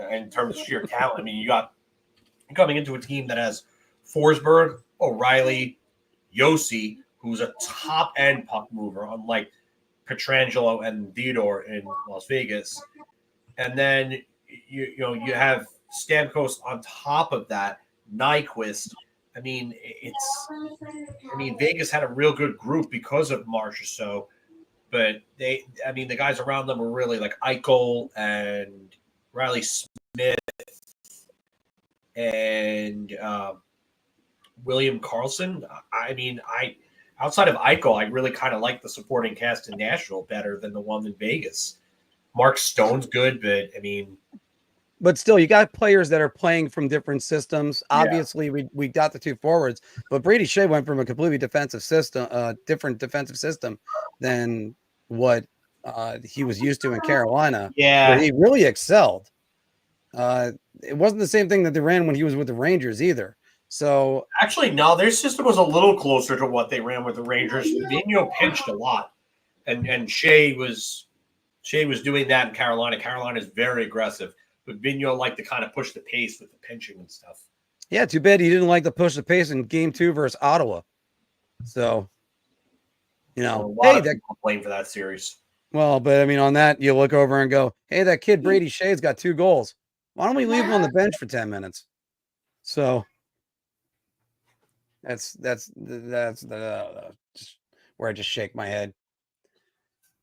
in terms of sheer talent. I mean, you're coming into a team that has Forsberg, O'Reilly, Yossi, who's a top-end puck mover, unlike Pietrangelo and Theodore in Las Vegas, and then you have Stamkos on top of that, Nyquist. I mean, Vegas had a real good group because of Marchessault, but the guys around them were really like Eichel and Riley Smith and William Karlsson. Outside of Eichel, I really kind of like the supporting cast in Nashville better than the one in Vegas. Mark Stone's good, but still, you got players that are playing from different systems. Obviously, we got the two forwards, but Brady Shea went from a completely different defensive system than what he was used to in Carolina. Yeah, where he really excelled. It wasn't the same thing that they ran when he was with the Rangers either. So actually, no, their system was a little closer to what they ran with the Rangers. Vigneault pinched a lot, and Shea was doing that in Carolina. Carolina is very aggressive, but Vigneault liked to kind of push the pace with the pinching and stuff. Yeah, too bad he didn't like to push the pace in Game 2 versus Ottawa. So, that blame for that series. Well, but on that, you look over and go, hey, that kid Brady Shea's got 2 goals. Why don't we leave him on the bench for 10 minutes? So that's just where I just shake my head.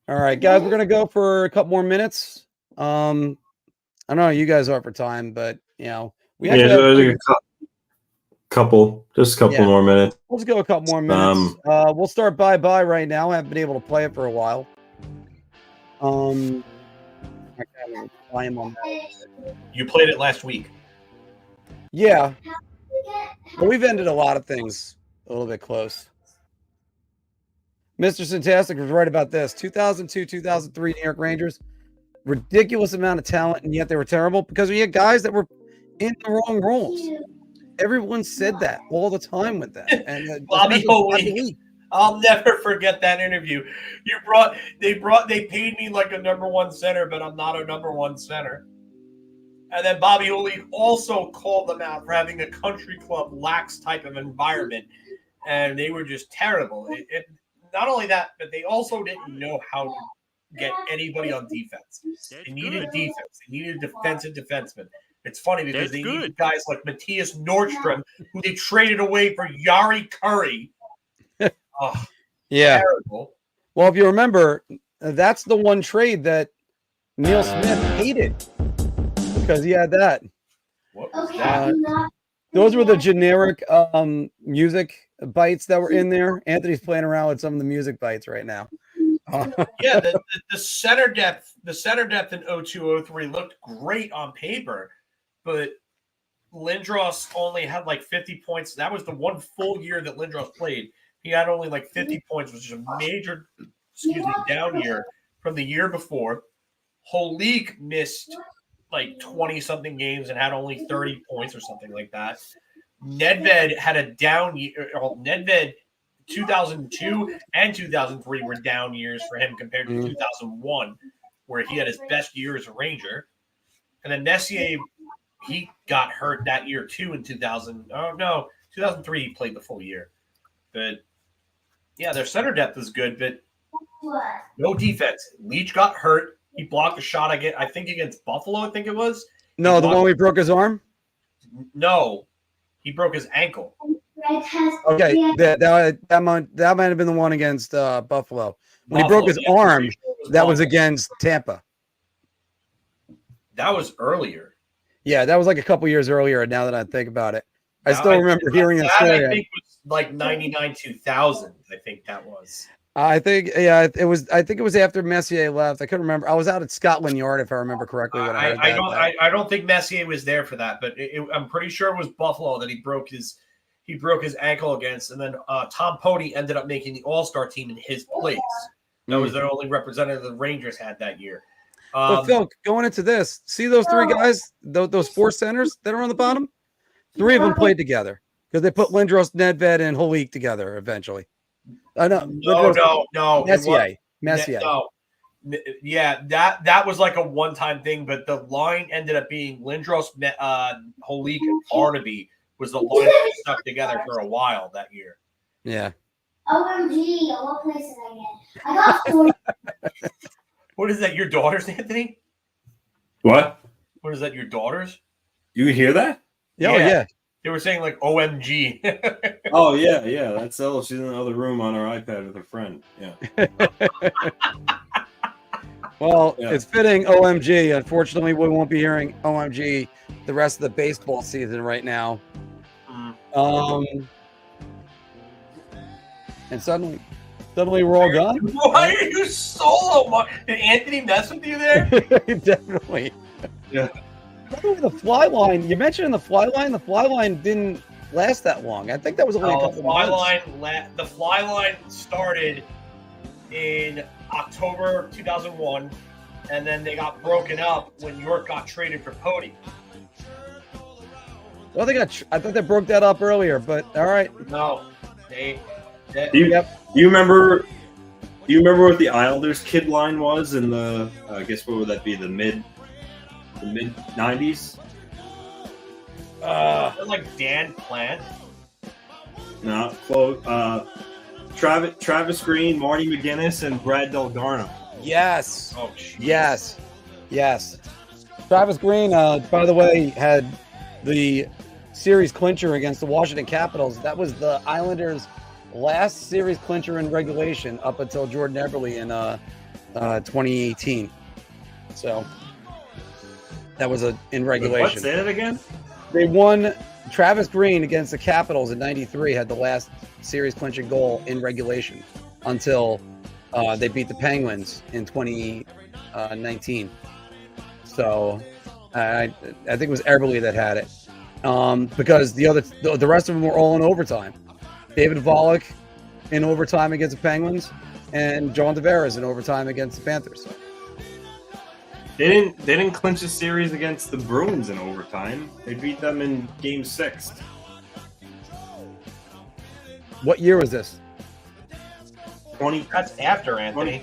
All right, guys, we're gonna go for a couple more minutes. I don't know how you guys are for time, but we actually have just a couple more minutes. Let's go a couple more minutes. We'll start bye right now. I haven't been able to play it for a while. You played it last week. Yeah. But we've ended a lot of things a little bit close. Mr. Fantastic was right about this. 2002, 2003 New York Rangers. Ridiculous amount of talent, and yet they were terrible because we had guys that were in the wrong roles. Everyone said that all the time with that. And Bobby Holy. I'll never forget that interview. They paid me like a number one center, but I'm not a number one center. And then Bobby Holy also called them out for having a country club lax type of environment, and they were just terrible. Not only that, but they also didn't know how to get anybody on defense. They needed defense. They needed a defensive defenseman. It's funny because they needed guys like Matthias Nordstrom, who they traded away for Yari Curry. Oh, yeah. Terrible. Well, if you remember, that's the one trade that Neil Smith hated because he had that. What was that? Those were the generic music bites that were in there. Anthony's playing around with some of the music bites right now. Yeah, the center depth in 02-03 looked great on paper, but Lindros only had like 50 points. That was the one full year that Lindros played. He had only like 50 points, which is a major, down year from the year before. Holik missed like 20-something games and had only 30 points or something like that. Nedved had a down year. Nedved 2002 and 2003 were down years for him compared to 2001, where he had his best year as a Ranger. And then Messier, he got hurt that year too in 2003 he played the full year. But yeah, their center depth is good, but no defense. Leach got hurt. He blocked a shot against Buffalo, I think it was. No, the one where he broke his arm? No, he broke his ankle. Okay, that might have been the one against Buffalo. When he broke his arm, that was against Tampa. That was earlier. Yeah, that was like a couple years earlier. Now that I think about it, I still remember hearing the story. I think it was like 99-2000. I think that was. I think it was. I think it was after Messier left. I couldn't remember. I was out at Scotland Yard, if I remember correctly. When I don't think Messier was there for that, but I'm pretty sure it was Buffalo that he broke his ankle against, and then Tom Pody ended up making the All-Star team in his place. That was their only representative the Rangers had that year. But Phil, going into this, see those 3 guys, those 4 centers that are on the bottom? 3 of them played together because they put Lindros, Nedved, and Holik together eventually. No. Messier. No. Yeah, that was like a one-time thing, but the line ended up being Lindros, Holik, and Barnaby was the line that stuck together for a while that year. Yeah. OMG, what place did I get? I got 4. What is that? Your daughters, Anthony? What? What is that? Your daughters? You could hear that? Oh, yeah. They were saying like OMG. Oh yeah. That's Ella. She's in the other room on her iPad with her friend. Yeah. Well, Yeah. it's fitting OMG. Unfortunately, we won't be hearing OMG the rest of the baseball season right now. And suddenly we're all gone. Why are you solo? Did Anthony mess with you there? Definitely. Yeah. By the way, the fly line, you mentioned the fly line didn't last that long. I think that was only a couple months. The fly line started in October 2001, and then they got broken up when York got traded for Pody. Well, I thought they broke that up earlier, but all right. No, You remember what the Islanders kid line was in the I guess what would that be, the mid 90s? Like Dan Plant. No, close. Travis Green, Marty McGinnis, and Brad Delgarno. Yes. Oh, geez. Yes. Travis Green, by the way, had the series clincher against the Washington Capitals. That was the Islanders' last series clincher in regulation up until Jordan Eberle in 2018. So that was in regulation. What? Say that again? They won. Travis Green against the Capitals in '93 had the last series clinching goal in regulation until they beat the Penguins in 2019. So I think it was Eberle that had it because the rest of them were all in overtime. David Volek in overtime against the Penguins, and John Tavares in overtime against the Panthers. They didn't clinch a series against the Bruins in overtime. They beat them in Game 6. What year was this? 20. That's after Anthony.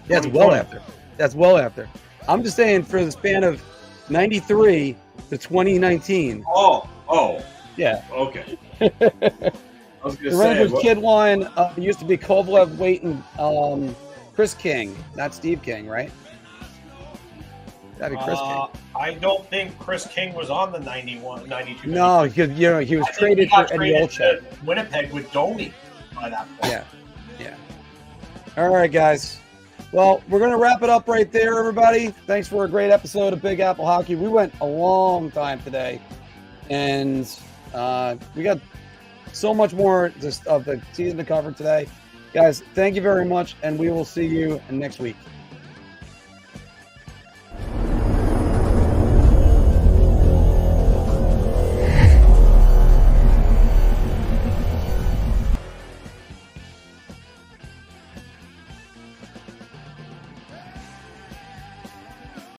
That's well after. That's well after. I'm just saying for the span of 93 to 2019. Oh. Yeah. Okay. I was The gonna Rangers say kid line used to be Kovalev, Waite, and Chris King, not Steve King, right? That'd be Chris King. I don't think Chris King was on the 91, 92. No, he was traded for Eddie Olczyk. Winnipeg with Domi by that point. Yeah. All right, guys. Well, we're going to wrap it up right there, everybody. Thanks for a great episode of Big Apple Hockey. We went a long time today, and we got so much more of the season to cover today. Guys, thank you very much, and we will see you next week.